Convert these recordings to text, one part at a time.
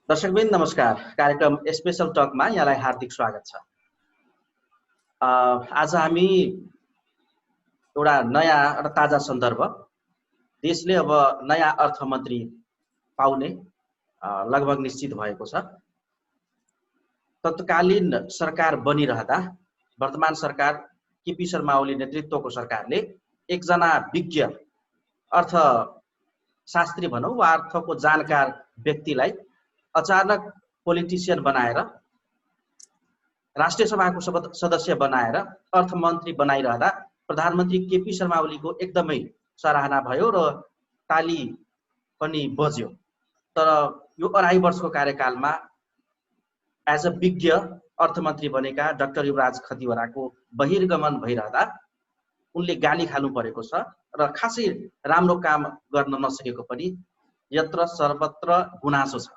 दर्शकवृन्द नमस्कार। कार्यक्रम स्पेशल टकमा यहाँलाई हार्दिक स्वागत छ। आज हामी एउटा नयाँ र ताजा सन्दर्भ, देशले अब नयाँ अर्थमन्त्री पाउने लगभग निश्चित भएको छ। तत्कालीन सरकार बनिरहँदा वर्तमान सरकार केपी शर्मा ओली नेतृत्वको सरकारले एकजना विज्ञ अर्थशास्त्री भनौँ वा अर्थको जानकार व्यक्तिलाई अचानक पोलिटिसियन बनाएर राष्ट्रिय सभाको सदस्य बनाएर अर्थमन्त्री बनाइरहँदा प्रधानमन्त्री केपी शर्मा ओलीको एकदमै सराहना भयो र ताली पनि बज्यो। तर यो 2.5 वर्षको कार्यकालमा एज अ विज्ञ अर्थमन्त्री बनेका डाक्टर युवराज खतिवडाको बहिर्गमन भइरहँदा उनले गाली खानु परेको छ र खासै राम्रो काम गर्न नसकेको पनि यत्र सर्वत्र गुनासो छ।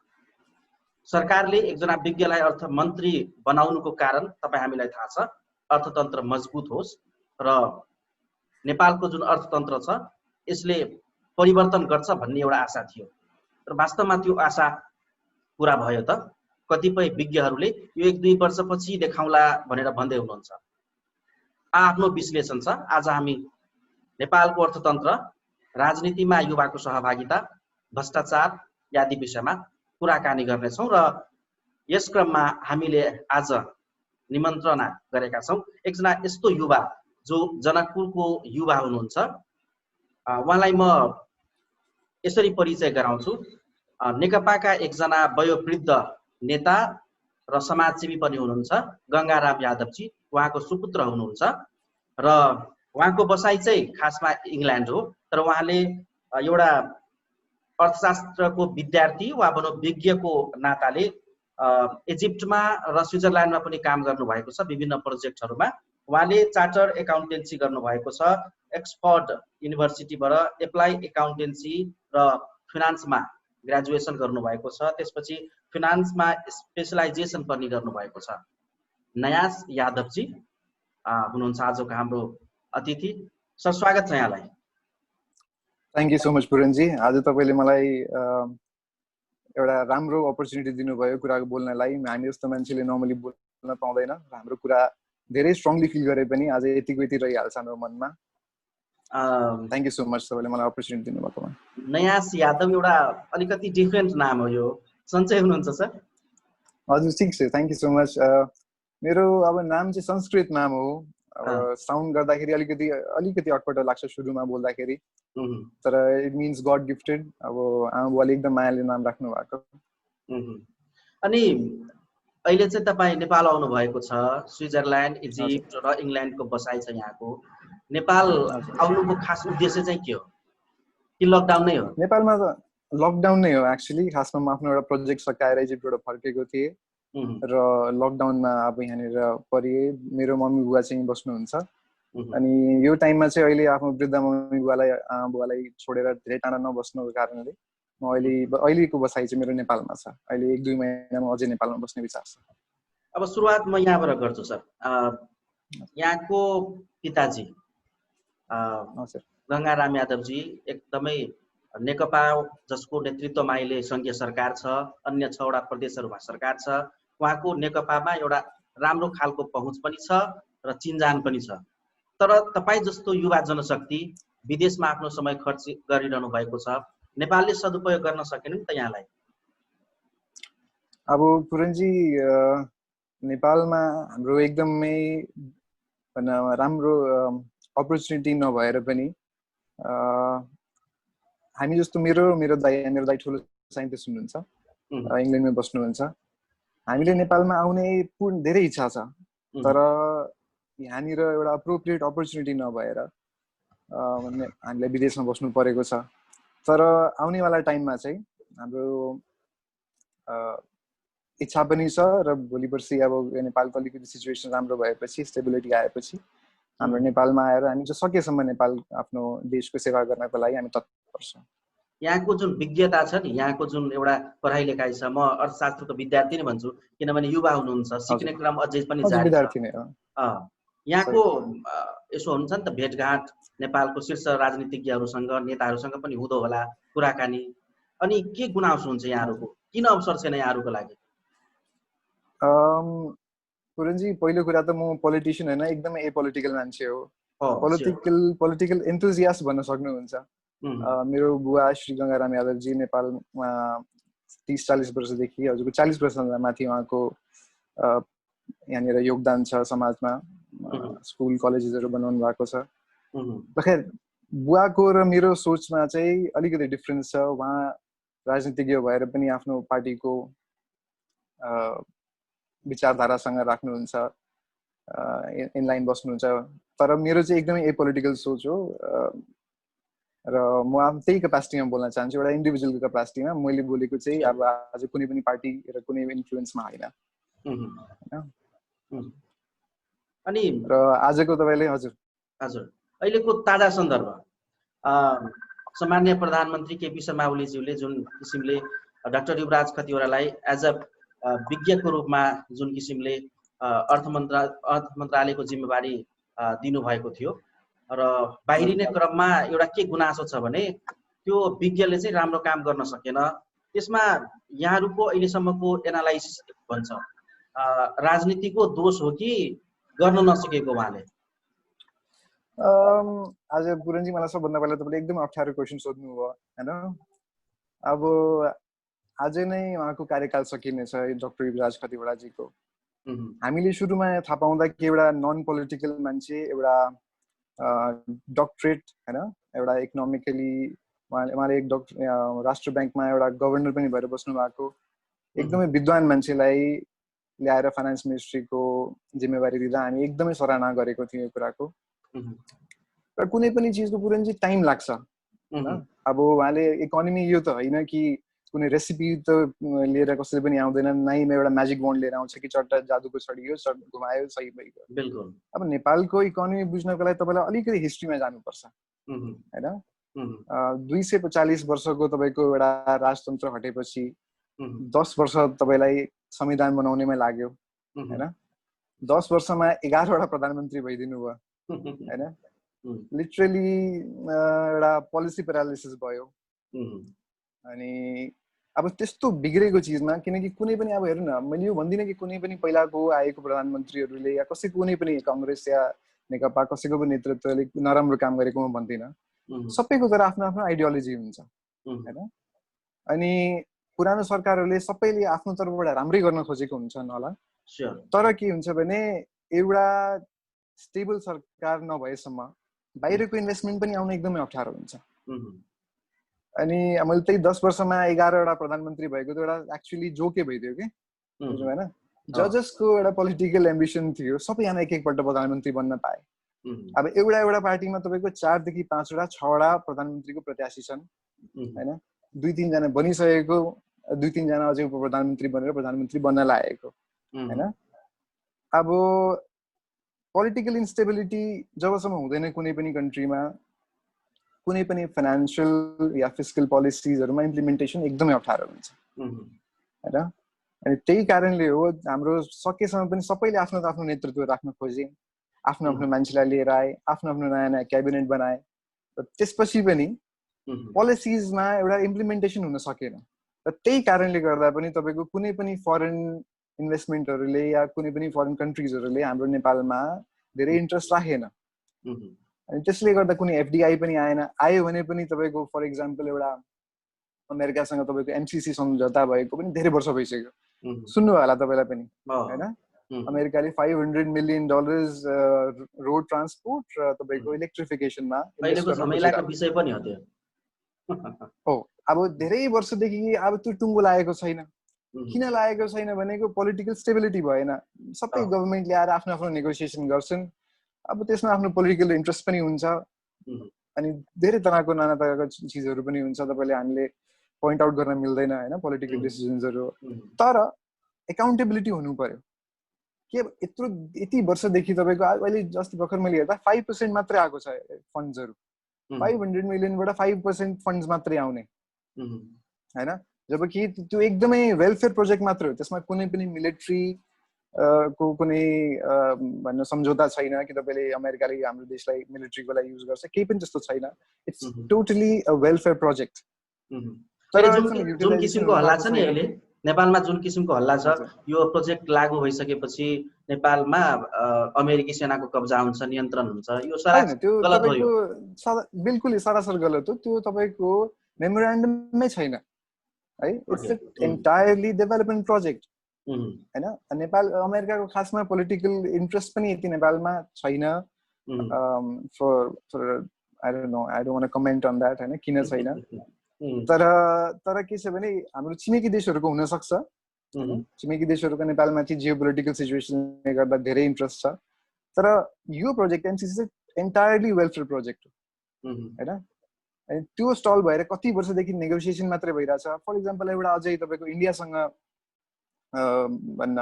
सरकारले एकजना विज्ञलाई अर्थमन्त्री बनाउनुको कारण तपाईँ हामीलाई थाहा छ, अर्थतन्त्र मजबुत होस् र नेपालको जुन अर्थतन्त्र छ यसले परिवर्तन गर्छ भन्ने एउटा आशा थियो। र वास्तवमा त्यो आशा पुरा भयो त? कतिपय विज्ञहरूले यो 1-2 वर्षपछि देखाउँला भनेर भन्दै हुनुहुन्छ। आफ्नो विश्लेषण छ। आज हामी नेपालको अर्थतन्त्र, राजनीतिमा युवाको सहभागिता, भ्रष्टाचार आदि विषयमा कुराकानी गर्नेछौँ र यस क्रममा हामीले आज निमन्त्रणा गरेका छौँ एकजना यस्तो युवा जो जनकपुरको युवा हुनुहुन्छ। उहाँलाई म यसरी परिचय गराउँछु। नेकपाका एकजना वयोवृद्ध नेता र समाजसेवी पनि हुनुहुन्छ गङ्गाराम यादवजी। उहाँको सुपुत्र हुनुहुन्छ र उहाँको बसाइ चाहिँ खासमा इङ्ल्यान्ड हो। तर उहाँले एउटा अर्थशास्त्रको विद्यार्थी वा भनौँ विज्ञको नाताले इजिप्टमा र स्विजरल्यान्डमा पनि काम गर्नुभएको छ विभिन्न प्रोजेक्टहरूमा। उहाँले चार्टर एकाउन्टेन्सी गर्नुभएको छ। एक्सफोर्ड युनिभर्सिटीबाट एप्लाई एकाउन्टेन्सी र फिनान्समा ग्रेजुएसन गर्नुभएको छ। त्यसपछि फिनान्समा स्पेसलाइजेसन पनि गर्नुभएको छ। नयास यादवजी हुनुहुन्छ आजको हाम्रो अतिथि। सर, स्वागत छ यहाँलाई। Thank you so much Puranji. आज तपाईँले मलाई एउटा राम्रो अपर्च्युनिटी दिनुभयो कुराको बोल्नलाई। हामी जस्तो मान्छेले नर्मली बोल्न पाउँदैन। हाम्रो कुरा धेरै स्ट्रङली फिल गरे पनि आज यति रहिहाल्छ हाम्रो मनमा। थ्याङ्क यू सो मच तपाईँले मलाई अपर्च्युनिटी दिनुभएकोमा। नयास यादव एउटा अलिकति डिफ्रेन्ट नाम हो यो, सन्चै हुनुहुन्छ सर? हजुर ठिक छ, थ्याङ्क यू सो मच। मेरो अब नाम चाहिँ संस्कृत नाम हो। अब साउन्ड गर्दाखेरि अलिकति अटपट लाग्छ सुरुमा बोल्दाखेरि, तर इट मिन्स गड गिफ्टेड। अब आमा बुवाले एकदम मायाले नाम राख्नु भएको। अनि अहिले चाहिँ तपाईँ नेपाल आउनु भएको छ। स्विजरल्यान्ड, इजिप्ट र इङ्ल्यान्डको बसाइ छ यहाँको। नेपाल आउनुको खास उद्देश्य चाहिँ के हो? कि लकडाउन नै हो? नेपालमा त लकडाउन नै हो एक्चुअली। खासमा म आफ्नो एउटा प्रोजेक्ट सकाएर इजिप्टबाट फर्केको थिएँ र लकडाउनमा अब यहाँनिर परिए। मेरो मम्मी बुवा चाहिँ बस्नुहुन्छ अनि यो टाइममा चाहिँ अहिले आफ्नो वृद्ध मम्मी बुवालाई छोडेर धेरै टाढा नबस्नुको कारणले म अहिलेको बसाइ चाहिँ मेरो नेपालमा छ। अहिले 1-2 महिनामा अझै नेपालमा बस्ने विचार छ। अब सुरुवात म यहाँबाट गर्छु सर। यहाँको पिताजी गङ्गाराम यादवजी एकदमै नेकपा जसको नेतृत्वमा अहिले सङ्घीय सरकार छ, अन्य 6 वटा प्रदेशहरूमा सरकार छ। उहाँको नेकपामा एउटा राम्रो खालको पहुँच पनि छ र चिन्जान पनि छ। तर तपाईँ जस्तो युवा जनशक्ति विदेशमा आफ्नो समय खर्च गरिरहनु भएको छ। नेपालले सदुपयोग गर्न सकेन नि त यहाँलाई? अब पुरनजी, नेपालमा हाम्रो एकदमै राम्रो अपर्च्युनिटी नभएर पनि हामी जस्तो मेरो दाइ ठुलो साइन्टिस्ट हुनुहुन्छ, इङ्ल्यान्डमा बस्नुहुन्छ। हामीले नेपालमा आउने धेरै इच्छा छ, तर यहाँनिर एउटा अप्रोप्रिएट अपर्च्युनिटी नभएर हामीलाई विदेशमा बस्नु परेको छ। तर आउनेवाला टाइममा चाहिँ हाम्रो इच्छा पनि छ र भोलि पर्सि अब नेपालको अलिकति सिचुएसन राम्रो भएपछि, स्टेबिलिटी आएपछि हाम्रो नेपालमा आएर हामी चाहिँ सकेसम्म नेपाल आफ्नो देशको सेवा गर्नको लागि हामी तत्पर छौँ। यहाँको जुन विज्ञता छ नि, यहाँको जुन एउटा पढाइ लेखाइ छ, म अर्थशास्त्रको विद्यार्थी नै भन्छु किनभने युवा हुनुहुन्छ, सिक्ने क्रम अझै पनि जारी छ। यहाँको यसो हुन्छ नि त भेटघाट नेपालको शीर्ष राजनीतिज्ञहरूसँग, नेताहरूसँग पनि हुँदो होला कुराकानी। अनि के गुनासो हुन्छ यहाँहरूको किन अवसर छैन यहाँहरूको लागि? पुरनजी पहिलो कुरा त म पोलिटिशियन होइन, एकदमै एपोलिटिकल मान्छे हो। स्योर। पोलिटिकल एन्थुजियास्ट भन्न सक्नुहुन्छ। मेरो बुवा श्री गङ्गाराम यादवजी नेपालमा 30-40 वर्षदेखि, हजुरको 40 वर्षभन्दा माथि उहाँको यहाँनिर योगदान छ समाजमा। स्कुल कलेजेसहरू बनाउनु भएको छ। खैर बुवाको र मेरो सोचमा चाहिँ अलिकति डिफ्रेन्स छ। उहाँ राजनीतिज्ञ भएर पनि आफ्नो पार्टीको विचारधारासँग राख्नुहुन्छ, इनलाइन बस्नुहुन्छ। तर मेरो चाहिँ एकदमै एपोलिटिकल सोच हो र म अब त्यही क्यापासिटीमा बोल्न चाहन्छु, एउटा इन्डिभिजुअलको क्यापासिटीमा। मैले बोलेको चाहिँ अब आज कुनै पनि पार्टी र कुनै इन्फ्लुएन्समा होइन। अनि र आजको तपाईँले हजुर अहिलेको ताजा सन्दर्भ, सामान्य प्रधानमन्त्री केपी शर्मा ओलीज्यूले जुन किसिमले डाक्टर युवराज खतिवड़ालाई एज अ विज्ञको रूपमा जुन किसिमले अर्थ मन्त्रालयको जिम्मेवारी दिनुभएको थियो र बाहिरिने क्रममा एउटा के गुनासो छ भने त्यो विज्ञले चाहिँ राम्रो काम गर्न सकेन। त्यसमा यहाँहरूको अहिलेसम्मको एनालाइसिस भन्छ राजनीतिको दोष हो कि गर्न नसकेको उहाँले? आज पुरनजी मलाई सबभन्दा पहिला तपाईँले एकदम अप्ठ्यारो क्वेसन सोध्नुभयो होइन। अब आज नै उहाँको कार्यकाल सकिनेछ डाक्टर युवराज खतिवड़ाजीको। हामीले सुरुमा थाहा पाउँदा कि एउटा नन पोलिटिकल मान्छे, एउटा डक्टरेट होइन, एउटा इकोनोमिकली उहाँले एक राष्ट्र ब्याङ्कमा एउटा गभर्नर पनि भएर बस्नु भएको एकदमै विद्वान मान्छेलाई ल्याएर फाइनान्स मिनिस्ट्रीको जिम्मेवारी दिँदा हामी एकदमै सराहना गरेको थियौँ यो कुराको। र कुनै पनि चिजको पुरनजी टाइम लाग्छ। अब उहाँले इकोनोमी यो त होइन कि कुनै रेसिपी त लिएर कसैले पनि आउँदैन, नाइमा एउटा म्याजिक बोन्ड लिएर आउँछ कि चट्टा जादुको छडियो, चट घुमायो, सही भइगयो। बिल्कुल। अब नेपालको इकोनोमी बुझ्नको लागि तपाईँलाई अलिकति हिस्ट्रीमा जानुपर्छ होइन। 240 वर्षको तपाईँको एउटा राजतन्त्र हटेपछि 10 वर्ष तपाईँलाई संविधान बनाउनेमै लाग्यो होइन। 10 वर्षमा 11वटा प्रधानमन्त्री भइदिनु भयो होइन। लिटरली एउटा पोलिसी प्यारालिसिस भयो। अनि अब त्यस्तो बिग्रेको चिजमा, किनकि कुनै पनि अब हेर्नु न, मैले यो भन्दिनँ कि कुनै पनि पहिलाको आएको प्रधानमन्त्रीहरूले या कसैको कुनै पनि काङ्ग्रेस या नेकपा कसैको पनि नेतृत्वले नराम्रो काम गरेको म भन्दिनँ। सबैको तर आफ्नो आफ्नो आइडियोलोजी हुन्छ होइन। अनि पुरानो सरकारहरूले सबैले आफ्नो तर्फबाट राम्रै गर्न खोजेको हुन्छन् होला, तर के हुन्छ भने एउटा स्टेबल सरकार नभएसम्म बाहिरको इन्भेस्टमेन्ट पनि आउन एकदमै अप्ठ्यारो हुन्छ। अनि मैले त्यही 10 वर्षमा 11वटा प्रधानमन्त्री भएको त एउटा एक्चुअली जोकै भइदियो कि होइन। जजसको एउटा पोलिटिकल एम्बिसन थियो, सबैजना एक एकपल्ट प्रधानमन्त्री बन्न पाए। अब एउटा पार्टीमा तपाईँको 4 देखि 5वटा 6वटा प्रधानमन्त्रीको प्रत्याशी छन् होइन। 2-3 जना बनिसकेको, 2-3 जना अझै उप प्रधानमन्त्री बनेर प्रधानमन्त्री बन्न लागेको होइन। अब पोलिटिकल इन्स्टेबिलिटी जबसम्म हुँदैन कुनै पनि कन्ट्रीमा, कुनै पनि फाइनेन्सियल या फिस्कल पोलिसिजहरूमा इम्प्लिमेन्टेसन एकदमै अप्ठ्यारो हुन्छ होइन। अनि त्यही कारणले हो हाम्रो सकेसम्म पनि सबैले आफ्नो आफ्नो नेतृत्व राख्न खोजे, आफ्नो आफ्नो मान्छेलाई लिएर आए, आफ्नो आफ्नो नयाँ नयाँ क्याबिनेट बनाए। र त्यसपछि पनि पोलिसिजमा एउटा इम्प्लिमेन्टेसन हुन सकेन। र त्यही कारणले गर्दा पनि तपाईँको कुनै पनि फरेन इन्भेस्टमेन्टहरूले या कुनै पनि फरेन कन्ट्रिजहरूले हाम्रो नेपालमा धेरै इन्ट्रेस्ट राखेन। अनि त्यसले गर्दा कुनै एफडिआई पनि आएन। आयो भने पनि तपाईँको फर इक्जाम्पल एउटा अमेरिकासँग तपाईँको एमसिसी सम्झौता भएको पनि धेरै वर्ष भइसक्यो, सुन्नु होला तपाईँलाई पनि होइन। अमेरिकाले $500 मिलियन रोड ट्रान्सपोर्ट र तपाईँको इलेक्ट्रिफिकेसनमा विषय पनि हो। अब धेरै वर्षदेखि अब त्यो टुङ्गो लागेको छैन। किन लागेको छैन भनेको पोलिटिकल स्टेबिलिटी भएन। सबै गभर्मेन्ट ल्याएर आफ्नो आफ्नो नेगोसिएसन गर्छन्। अब त्यसमा आफ्नो पोलिटिकल इन्ट्रेस्ट पनि हुन्छ अनि धेरै तरहको नाना तरहको चिजहरू पनि हुन्छ, तपाईँले हामीले पोइन्ट आउट गर्न मिल्दैन होइन पोलिटिकल डिसिजन्सहरू। तर एकाउन्टेबिलिटी हुनु पर्यो के यति वर्षदेखि तपाईँको अहिले जस्तो भर्खर मैले हेर्दा 5% मात्रै आएको छ फन्ड्सहरू। 500 मिलियनबाट 5% फन्ड्स मात्रै आउने होइन। जबकि त्यो एकदमै वेलफेयर प्रोजेक्ट मात्रै हो, त्यसमा कुनै पनि मिलिट्री को कुनै भन्न सम्झौता छैन कि तपाईँले अमेरिकाले हाम्रो देशलाई मिलिट्रीको लागि युज गर्छ, केही पनि त्यस्तो छैन। It's totally a welfare project. जुन किसिमको हल्ला छ नि अहिले नेपालमा, जुन किसिमको हल्ला छ, यो प्रोजेक्ट लागू भइसकेपछि नेपालमा अमेरिकी सेनाको कब्जा हुन्छ, नियन्त्रण हुन्छ, यो सरासर गलत हो। यो बिल्कुलै सरासर गलत हो। त्यो तपाईको मेमोरेन्डममै छैन है। इट्स एन्टायरली डेभलपमेन्ट प्रोजेक्ट हैन। नेपाल अमेरिकाको खासमा पोलिटिकल इन्ट्रेस्ट पनि यति नेपालमा छैन। For I don't know, I don't want to comment on that हैन, किन छैन। तर के छ भने हाम्रो छिमेकी देशहरूको हुन सक्छ, छिमेकी देशहरूको नेपालमाथि जियोपोलिटिकल सिचुएसनले गर्दा धेरै इन्ट्रेस्ट छ। तर यो प्रोजेक्ट एमसीसी चाहिँ एन्टायरली वेलफेयर प्रोजेक्ट हो हैन। अनि त्यो स्टल भएर कति वर्षदेखि नेगोसिएसन मात्रै भइरहेछ। फर इक्जाम्पल एउटा अझै तपाईँको इन्डियासँग भन्न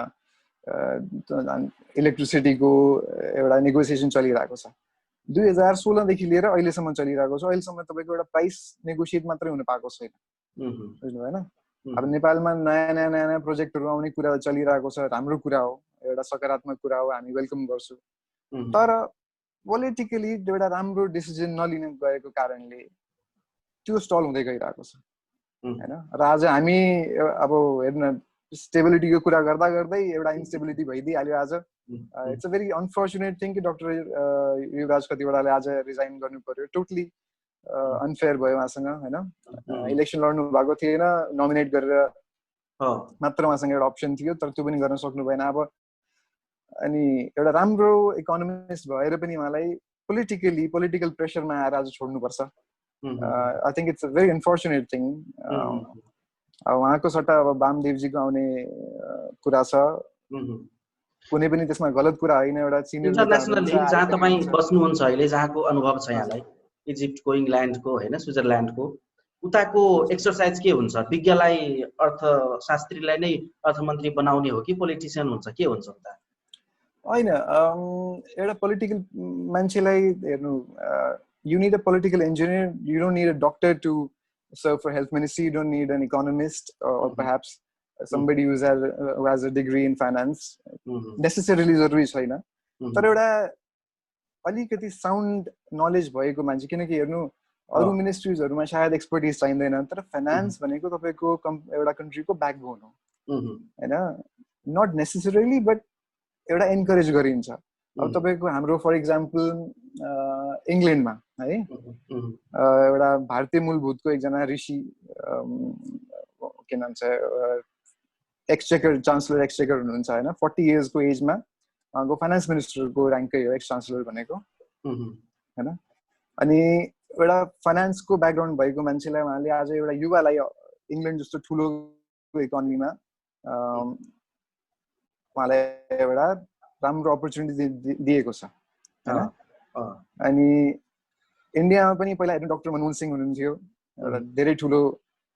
इलेक्ट्रिसिटीको एउटा नेगोसिएसन चलिरहेको छ। 2016 देखि लिएर अहिलेसम्म चलिरहेको छ। अहिलेसम्म तपाईँको एउटा प्राइस नेगोसिएट मात्रै हुन पाएको छैन, बुझ्नु भएन। अब नेपालमा नयाँ नयाँ नयाँ नयाँ प्रोजेक्टहरू आउने कुरा चलिरहेको छ, राम्रो कुरा हो, एउटा सकारात्मक कुरा हो, हामी वेलकम गर्छौँ। तर पोलिटिकली एउटा राम्रो डिसिजन नलिन गएको कारणले त्यो स्टल हुँदै गइरहेको छ हैन। र आज हामी अब हेर्न स्टेबिलिटीको कुरा गर्दा गर्दै एउटा इन्स्टेबिलिटी भइदिइहाल्यो आज। It's a very unfortunate thing कि डाक्टर युवराज खतिवडाले आज रिजाइन गर्नु पर्यो। टोटली अनफेयर भयो उहाँसँग हैन। इलेक्सन लड्नु भएको थिएन, नोमिनेट गरेर मात्र उहाँसँग एउटा अप्सन थियो, तर त्यो पनि गर्न सक्नु भएन। अब अनि एउटा राम्रो इकोनोमिस्ट भएर पनि उहाँलाई पोलिटिकल प्रेसरमा आएर आज छोड्नुपर्छ। I think it's a very unfortunate thing. अब उहाँको सट्टा अब वामदेवजीको आउने कुरा छ, कुनै पनि त्यसमा गलत कुरा होइन। एउटा सिनियर इन्टरनेसनल लिग जहाँ तपाईँ बस्नुहुन्छ अहिले, जहाँको अनुभव छ यहाँलाई, इजिप्टको, इङ्ल्यान्डको हैन, स्विजरल्यान्डको, उताको एक्सरसाइज के हुन्छ? विज्ञलाई, अर्थशास्त्रीलाई नै अर्थमन्त्री बनाउने हो कि पोलिटिसियन हुन्छ, के हुन्छ उता? होइन, एउटा पोलिटिकल मान्छेलाई हेर्नु, you need a political engineer, you don't need a doctor to serve for health ministry, you don't need an economist or perhaps somebody who has a degree in finance necessarily जरुरी छैन। तर एउटा अलिकति sound knowledge भएको मान्छे, किनकि हेर्नु अरु मिनिस्ट्रीजहरुमा सायद एक्सपर्टिज चाहिँदैन, तर फाइनान्स भनेको तपाईको एउटा कन्ट्रीको ब्याकबोन हो हैन। नट नेसेसरीली बट एउटा एन्करेज गरिन्छ। अब तपाईको हाम्रो फर एक्जाम्पल इङ्ल्यान्डमा है एउटा भारतीय मूलभूतको एकजना ऋषि, के नाम छ, एक्सचेकर चान्सलर एक्सचेकर हुनुहुन्छ हैन। 40 इयर्सको एजमा उहाँको फाइनान्स मिनिस्टरको र्याङ्कै हो एक्स चान्सलर भनेको हैन। अनि एउटा फाइनान्सको ब्याकग्राउन्ड भएको मान्छेलाई उहाँले आज एउटा युवालाई इङ्ल्यान्ड जस्तो ठुलो इकोनोमीमा उहाँलाई एउटा राम्रो अपर्च्युनिटी दिएको छ हैन। अनि इन्डियामा पनि पहिला हेर्नु डाक्टर मनमोहन सिंह हुनुहुन्थ्यो, एउटा धेरै ठुलो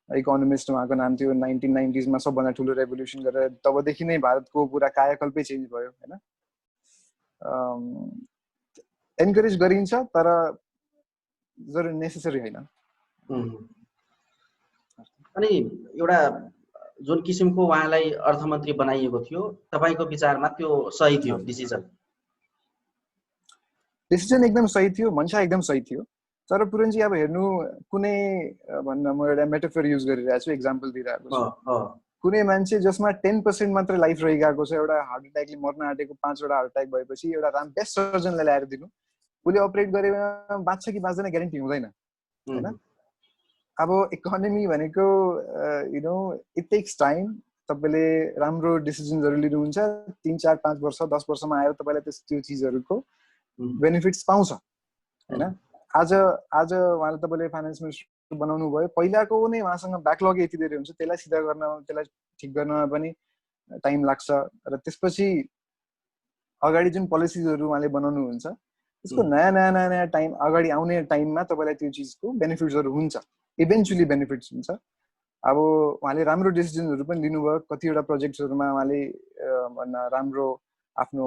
इकोनोमिस्ट, उहाँको नाम थियो। 1990s मा सबभन्दा ठुलो रेभोल्युसन गरेर तबदेखि नै भारतको पुरा कायाकल्पै चेन्ज भयो हैन। एन्करेज गरिन्छ तर जरुरी नेसेसरी हैन। अनि एउटा जुन किसिमको उहाँलाई अर्थमन्त्री बनाइएको थियो, तपाईको विचारमा त्यो सही थियो डिसिजन? डिसिजन एकदम सही थियो, मन्शा एकदम सही थियो। तर पुरनजी अब हेर्नु, कुनै भन्न म एउटा मेटाफर युज गरिरहेको छु, एक्जाम्पल दिइरहेको छु। कुनै मान्छे जसमा 10% मात्र लाइफ रहिरहेको छ, एउटा हार्ट अट्याकले मर्न आँटेको 5 वटा हार्ट अट्याक भएपछि एउटा बेस्ट सर्जनलाई ल्याएर दिनु, उसले अपरेट गरेमा बाँच्छ कि बाँच्दैन ग्यारेन्टी हुँदैन हैन। अब इकोनोमी भनेको you know it takes time. तपाईले राम्रो डिसिजनहरु लिनुहुन्छ, 3, 4, 5 वर्ष 10 वर्षमा आएर तपाईलाई त्यो चीजहरुको बेनिफिट्स पाउँछ हैन। आज उहाँले तपाईले फाइनान्स मिनिस्टर बनाउनु भयो, पहिलाको नै उहाँसँग ब्याकलग यति धेरै हुन्छ, त्यसलाई सिधा गर्न, त्यसलाई ठिक गर्नमा पनि टाइम लाग्छ। र त्यसपछि अगाडि जुन पोलिसीजहरु उहाँले बनाउनु हुन्छ, त्यसको नयाँ टाइम अगाडि आउने टाइममा तपाईलाई त्यो चीजको बेनिफिट्सहरु हुन्छ, इभेन्चुअली बेनिफिट्स हुन्छ। अब उहाँले राम्रो डिसिजनहरु पनि लिनुभयो, कतिवटा प्रोजेक्ट्सहरुमा उहाँले भन्न राम्रो आफ्नो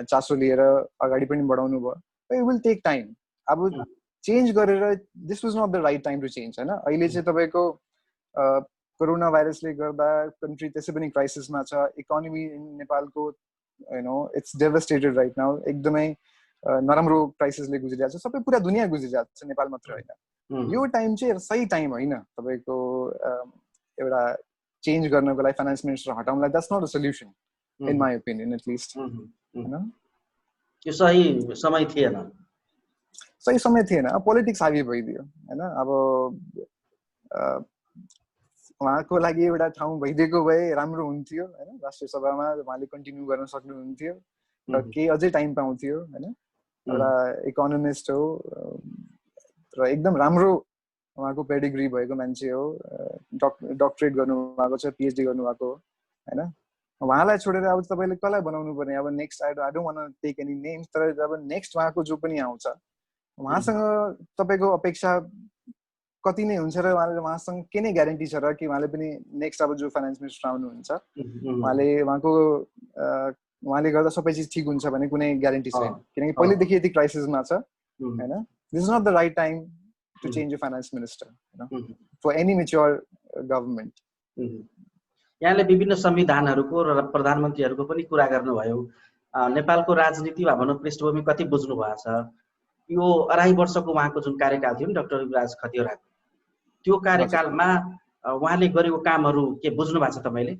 चासो लिएर अगाडि पनि बढाउनु भयो। It will take time. अब चेन्ज गरेर this was not the right time to change हैन। अहिले चाहिँ तपाईको कोरोना भाइरसले गर्दा कन्ट्री त्यसै पनि क्राइसिसमा छ। इकोनोमी नेपालको you know it's devastated right now, एकदमै नराम्रो क्राइसिसले गुज्रिरहेको छ। सबै पुरा दुनिया गुज्रिरहेको छ, नेपाल मात्र होइन। यो टाइम चाहिँ सही टाइम होइन तपाईको एउटा चेन्ज गर्नको लागि फाइनान्स मिनिस्टर हटाउनलाई that's not a solution in my opinion at least हैन यो सही समय थिएन सही समय थिएन पोलिटिक्स हावी भइदियो हैन अब उहाँको लागि एउटा ठाउँ भइदिएको भए राम्रो हुन्थ्यो हैन राष्ट्रिय सभामा उहाँले कन्टिन्यू गर्न सक्नुहुन्थ्यो र केही अझै टाइम पाउँथ्यो हैन एउटा इकोनोमिस्ट हो र एकदम राम्रो उहाँको पेडिग्री भएको मान्छे हो डक्टरेट गर्नुभएको छ पिएचडी गर्नुभएको हो हैन उहाँलाई छोडेर अब तपाईँले कसलाई बनाउनु पर्ने अब next I don't want take any names तर अब नेक्स्ट उहाँको जो पनि आउँछ उहाँसँग तपाईँको अपेक्षा कति नै हुन्छ र उहाँसँग के नै ग्यारेन्टी छ र कि उहाँले पनि नेक्स्ट अब जो फाइनान्स मिनिस्टर आउनुहुन्छ उहाँले गर्दा सबै चिज ठिक हुन्छ भने कुनै ग्यारेन्टी छैन किनकि पहिलेदेखि यति क्राइसिसमा छ हैन this is not the right time to change a finance minister for any mature government यहाँले विभिन्न संविधानहरूको र प्रधानमन्त्रीहरूको पनि कुरा गर्नुभयो नेपालको राजनीति वा भनौँ पृष्ठभूमि कति बुझ्नु भएको छ यो 2.5 वर्षको उहाँको जुन कार्यकाल थियो नि डाक्टर युवराज खतिवडाको त्यो कार्यकालमा उहाँले गरेको कामहरू के बुझ्नु भएको छ तपाईले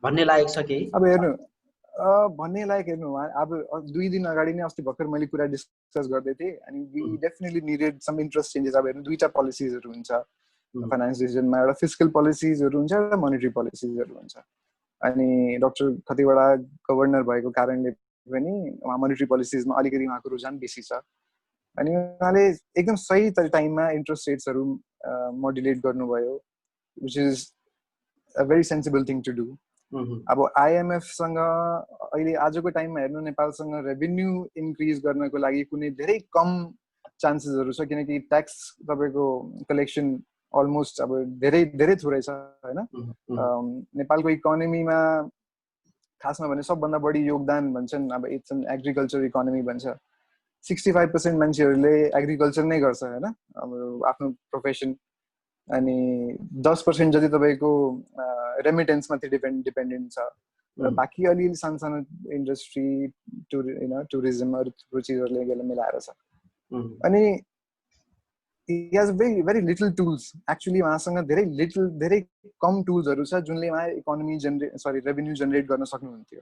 भन्ने लायक छ के अब हेर्नु भन्ने लायक हेर्नु अब 2 दिन अगाडि नै अस्ति भर्खर मैले कुरा डिस्कस गर्दै थिएँ अनि we definitely needed some interest changes अब हेर्नु दुईटा पोलिसिजहरू हुन्छ फाइनान्स डिसिजनमा एउटा फिस्कल पोलिसिजहरू हुन्छ र मोनेटरी पोलिसिजहरू हुन्छ अनि डाक्टर खतिवडा गभर्नर भएको कारणले पनि उहाँ मोनेटरी पोलिसिजमा अलिकति उहाँको रुझान बेसी छ अनि उहाँले एकदम सही टाइममा इन्ट्रेस्ट रेट्सहरू मोडुलेट गर्नुभयो which is a very sensible thing to do अब आइएमएफसँग अहिले आजको टाइममा हेर्नु नेपालसँग रेभेन्यू इन्क्रिज गर्नको लागि कुनै धेरै कम चान्सेसहरू छ किनकि ट्याक्स तपाईँको कलेक्सन अलमोस्ट अब धेरै धेरै थोरै छ हैन नेपालको इकोनोमीमा खासमा भने सबभन्दा बढी योगदान भन्छन् अब इट्स एन एग्रिकल्चर इकोनोमी भन्छ 65% मान्छेहरूले एग्रिकल्चर नै गर्छ हैन अब आफ्नो प्रोफेसन अनि 10% जति तपाईँको रेमिटेन्समाथि डिपेन्डेन्ट छ र बाँकी अलिअलि सानो इन्डस्ट्री टुरिज्म अरू चिजहरूले मिलाएर छ अनि he has very little tools actually उहाँसँग धेरै कम टुल्सहरू छ जुनले उहाँ इकोनोमी रेभेन्यू जेनेरेट गर्न सक्नुहुन्थ्यो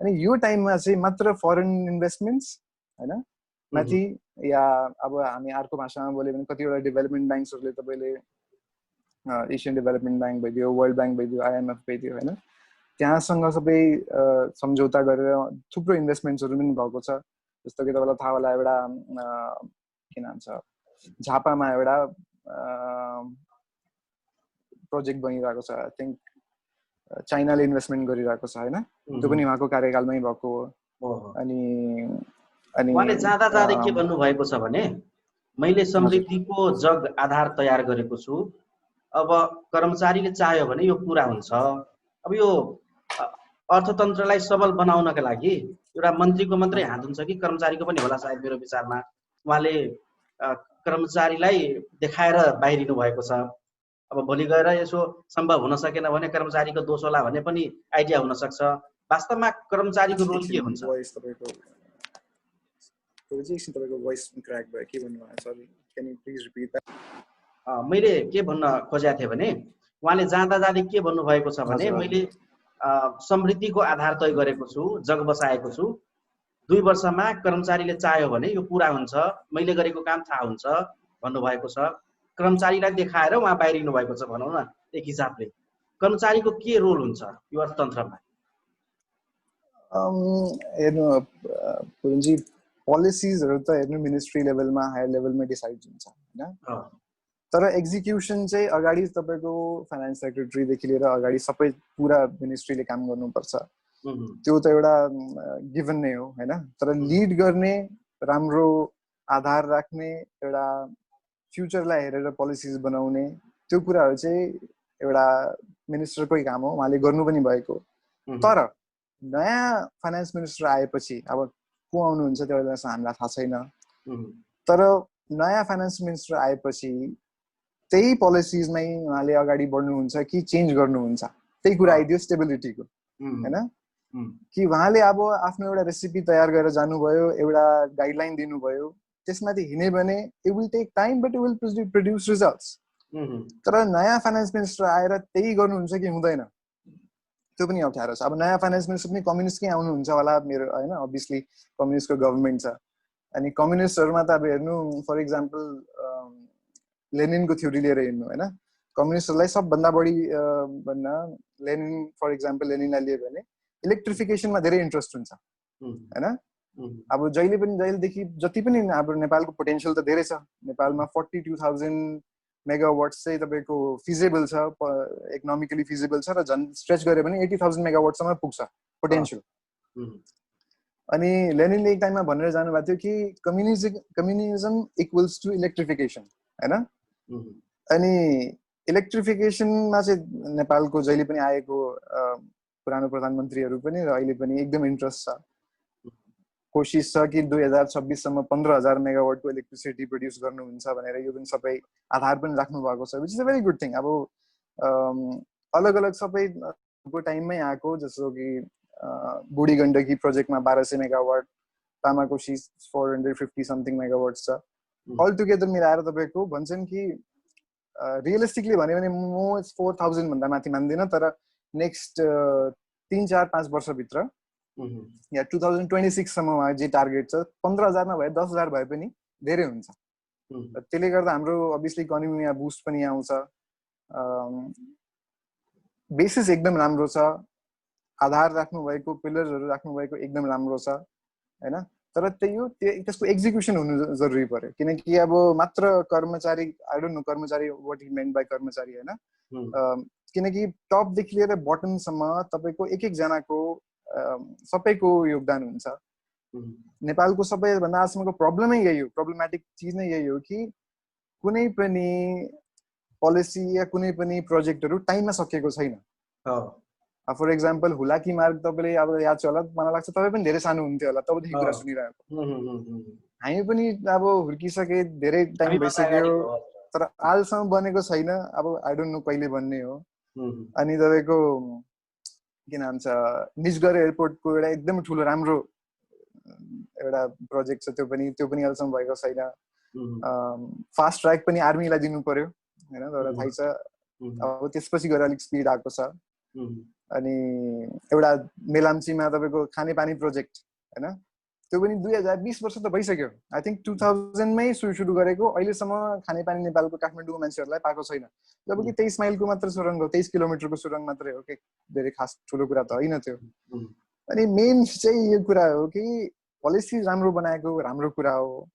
अनि यो टाइममा चाहिँ मात्र फरेन इन्भेस्टमेन्ट्स हैन माथि या अब हामी अर्को भाषामा बोल्यो भने कतिवटा डेभलपमेन्ट ब्याङ्क्सहरूले तपाईँले एसियन डेभलपमेन्ट ब्याङ्क भइदियो वर्ल्ड ब्याङ्क भइदियो आइएमएफ भइदियो हैन त्यहाँसँग सबै सम्झौता गरेर थुप्रो इन्भेस्टमेन्ट्सहरू पनि भएको छ जस्तो कि तपाईँलाई थाहा होला एउटा के नाम छ झापामा एउटा प्रोजेक्ट बनिरहेको छ आई थिंक चाइनाले इन्भेस्टमेन्ट गरिरहेको छ हैन त्यो पनि उहाँको कार्यकालमै भएको हो अनि उहाँले जाँदा जाँदै के भन्नु भएको छ भने मैले समृद्धिको जग आधार तयार गरेको छु अब कर्मचारीले चाह्यो भने यो पूरा हुन्छ अब यो अर्थतन्त्रलाई सबल बनाउनका लागि एउटा मन्त्रीको मात्रै हात हुन्छ कि कर्मचारीको पनि होला सायद मेरो विचारमा उहाँले कर्मचारीलाई देखाएर बाहिरिनु भएको छ अब भोलि गएर यसो सम्भव हुन सकेन भने कर्मचारीको दोष होला भन्ने पनि आइडिया हुन सक्छ वास्तवमा कर्मचारीको रोल के हुन्छ मैले के भन्न खोजेको थिएँ भने उहाँले जाँदा जाँदै के भन्नु भएको छ भने मैले समृद्धिको आधार तय गरेको छु जग बसाएको छु 2 वर्षमा कर्मचारीले चाह्यो भने यो पूरा हुन्छ मैले गरेको काम थाहा हुन्छ भन्नुभएको छ कर्मचारीलाई देखाएर उहाँ बाहिरिनु भएको छ भनौँ न एक हिसाबले कर्मचारीको के रोल हुन्छ यो अर्थतन्त्रमा हेर्नु पुरनजी पोलिसिजहरु त हेर्नु मिनिस्ट्री लेभलमा हायर लेभलमा डिसाइड हुन्छ हैन तर एक्जिक्युसन चाहिँ अगाडि तपाईको फाइनान्स सेक्रेटरी देखि लिएर अगाडि सबै पूरा मिनिस्ट्रीले काम गर्नुपर्छ त्यो त एउटा गिभन नै हो हैन तर लिड गर्ने राम्रो आधार राख्ने एउटा फ्युचरलाई हेरेर पोलिसिज बनाउने त्यो कुराहरु चाहिँ एउटा मिनिस्टरकै काम हो उहाँले गर्नु पनि भएको तर नयाँ फाइनान्स मिनिस्टर आएपछि अब को आउनुहुन्छ त्यो हामीलाई थाहा छैन तर नयाँ फाइनान्स मिनिस्टर आएपछि त्यही पोलिसिजमै उहाँले अगाडि बढ्नुहुन्छ कि चेन्ज गर्नुहुन्छ त्यही कुरा आइदियो स्टेबिलिटीको हैन कि उहाँले अब आफ्नो एउटा रेसिपी तयार गरेर जानुभयो एउटा गाइडलाइन दिनुभयो त्यसमाथि हिँड्यो भने it will take time but it will produce results. तर नयाँ फाइनेन्स मिनिस्टर आएर त्यही गर्नुहुन्छ कि हुँदैन त्यो पनि अप्ठ्यारो छ। अब नयाँ फाइनेन्स मिनिस्टर पनि कम्युनिस्टकै आउनुहुन्छ होला मेरो होइन, अभियसली कम्युनिस्टको गभर्मेन्ट छ। अनि कम्युनिस्टहरूमा त अब हेर्नु फर इक्जाम्पल लेनिनको थ्योरी लिएर हिँड्नु होइन, कम्युनिस्टहरूलाई सबभन्दा बढी भन्दा लेनिन फर इक्जाम्पल लेनिनलाई लियो भने इलेक्ट्रिफिकेसनमा धेरै इन्ट्रेस्ट हुन्छ होइन। अब जहिलेदेखि जति पनि अब नेपालको पोटेन्सियल त धेरै छ, नेपालमा 42,000 मेगावाट्स चाहिँ तपाईँको फिजिबल छ, इकोनोमिकली फिजिबल छ र झन् स्ट्रेच गऱ्यो भने 80,000 मेगावाटसम्म पुग्छ पोटेन्सियल। अनि लेनिनले एक टाइममा भनेर जानुभएको थियो कि कम्युनिजम इक्वल्स टु इलेक्ट्रिफिकेसन होइन। अनि इलेक्ट्रिफिकेसनमा चाहिँ नेपालको जहिले पनि आएको पुरानो प्रधानमन्त्रीहरू पनि र अहिले पनि एकदम इन्ट्रेस्ट छ। कोसिस छ कि 2026सम्म 15,000 मेगावाटको इलेक्ट्रिसिटी प्रड्युस गर्नुहुन्छ भनेर, यो पनि सबै आधार पनि राख्नु भएको छ, which is a very good thing. अब अलग अलग सबैको टाइममै आएको, जस्तो कि बुढी गण्डकी प्रोजेक्टमा 1200 मेगावाट, तामाकोशी 450 समथिङ मेगावाट छ। अल टुगेदर मिलाएर तपाईँको भन्छन् कि रियलिस्टिकली भन्यो भने म 4,000 भन्दा माथि मान्दिनँ, तर नेक्स्ट 3-4-5 वर्षभित्र या 2026सम्ममा जे टार्गेट छ 15,000 नभए 10,000 भए पनि धेरै हुन्छ। त्यसले गर्दा हाम्रो अभियसली इकोनोमीमा बुस्ट पनि आउँछ। बेसिस एकदम राम्रो छ, आधार राख्नुभएको, पिलर्सहरू राख्नुभएको एकदम राम्रो छ होइन। तर त्यही हो, त्यसको एक्जिक्युसन हुनु जरुरी पर्यो, किनकि अब मात्र कर्मचारी, आई डोन्ट नो कर्मचारी वाट ही मेन्ट बाई कर्मचारी होइन, किनकि टपदेखि लिएर बटमसम्म तपाईँको एक एकजनाको सबैको योगदान हुन्छ। नेपालको सबैभन्दा आजसम्मको प्रब्लमै यही हो, प्रब्लमेटिक चिज नै यही हो कि कुनै पनि पोलिसी या कुनै पनि प्रोजेक्टहरू टाइममा सकिएको छैन। फर इक्जाम्पल हुलाकी मार्ग तपाईँले अब याद छ होला, मलाई लाग्छ तपाईँ पनि धेरै सानो हुन्थ्यो होला तबदेखि कुरा सुनिरहेको। हामी पनि अब हुर्किसके धेरै टाइम भइसक्यो, तर आजसम्म बनेको छैन। अब आई डोन्ट नो कहिले बन्ने हो। अनि तपाईँको के नाम छ, निजगढ एयरपोर्टको एउटा एकदम ठुलो राम्रो एउटा प्रोजेक्ट छ, त्यो पनि अहिलेसम्म भएको छैन। फास्ट ट्र्याक पनि आर्मीलाई दिनु पर्यो होइन, तपाईँलाई थाहै छ। अब त्यसपछि गएर अलिक स्पिड आएको छ। अनि एउटा मेलाम्चीमा तपाईँको खानेपानी प्रोजेक्ट होइन, त्यो पनि 2020 वर्ष त भइसक्यो। आई थिङ्क 2000मै सुरु गरेको, अहिलेसम्म खानेपानी नेपालको काठमाडौँको मान्छेहरूलाई पाएको छैन। जबकि 23 माइलको मात्र सुरङ्ग हो, 23 किलोमिटरको सुरङ्ग मात्रै हो, के धेरै खास ठुलो कुरा त होइन त्यो। अनि मेन चाहिँ यो कुरा हो कि पोलिसी राम्रो बनाएको राम्रो कुरा हो,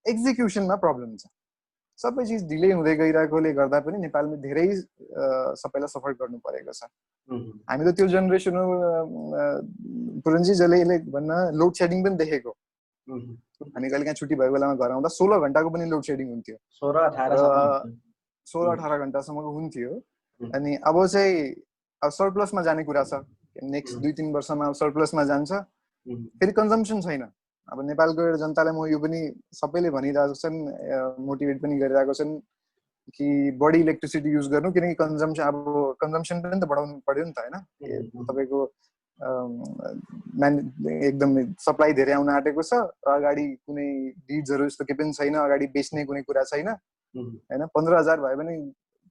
एक्जिक्युसनमा प्रब्लम छ। सबै चिज ढिले हुँदै गइरहेकोले गर्दा पनि नेपालमा धेरै सबैलाई सफर गर्नु परेको छ। हामी त त्यो जेनेरेसन हो पुरन्जी जसले भन्न लोड सेडिङ पनि देखेको। हामी कहिले काहीँ छुट्टी भएको बेलामा घर आउँदा 16 घण्टाको पनि लोड सेडिङ हुन्थ्यो, 16-18 घण्टासम्मको हुन्थ्यो। अनि अब चाहिँ अब सरप्लसमा जाने कुरा छ, नेक्स्ट 2-3 वर्षमा सरप्लसमा जान्छ। फेरि कन्जम्सन छैन। अब नेपालको एउटा जनतालाई म यो पनि सबैले भनिरहेको छन्, मोटिभेट पनि गरिरहेको छन् कि बढी इलेक्ट्रिसिटी युज गर्नु, किनकि कन्जम्सन पनि त बढाउनु पर्यो नि त होइन। तपाईँको एकदम सप्लाई धेरै आउन आँटेको छ, अगाडि कुनै डिड्सहरू यस्तो केही पनि छैन, अगाडि बेच्ने कुनै कुरा छैन होइन। 15,000 भयो भने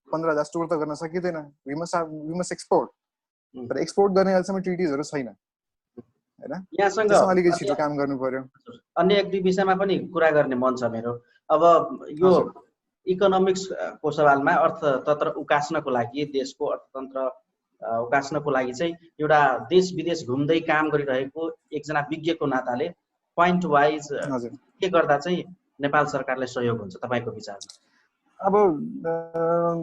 15,000 स्टोर त गर्न सकिँदैन। वी मस्ट एक्सपोर्ट, तर एक्सपोर्ट गर्ने अहिलेसम्म ट्रिटिजहरू छैन होइन। त्यसमा अलिकति छिटो काम गर्नु पर्यो। अन्य एक दुई विषयमा पनि कुरा गर्ने मन छ मेरो। अब यो इकोनोमिक्सको सवालमा अर्थतन्त्र उकास्नको लागि, देशको अर्थतन्त्र उकास्नको लागि चाहिँ एउटा देश विदेश घुम्दै काम गरिरहेको एकजना विज्ञको नाताले पोइन्ट वाइज के गर्दा चाहिँ नेपाल सरकारलाई सहयोग हुन्छ तपाईँको विचारमा? अब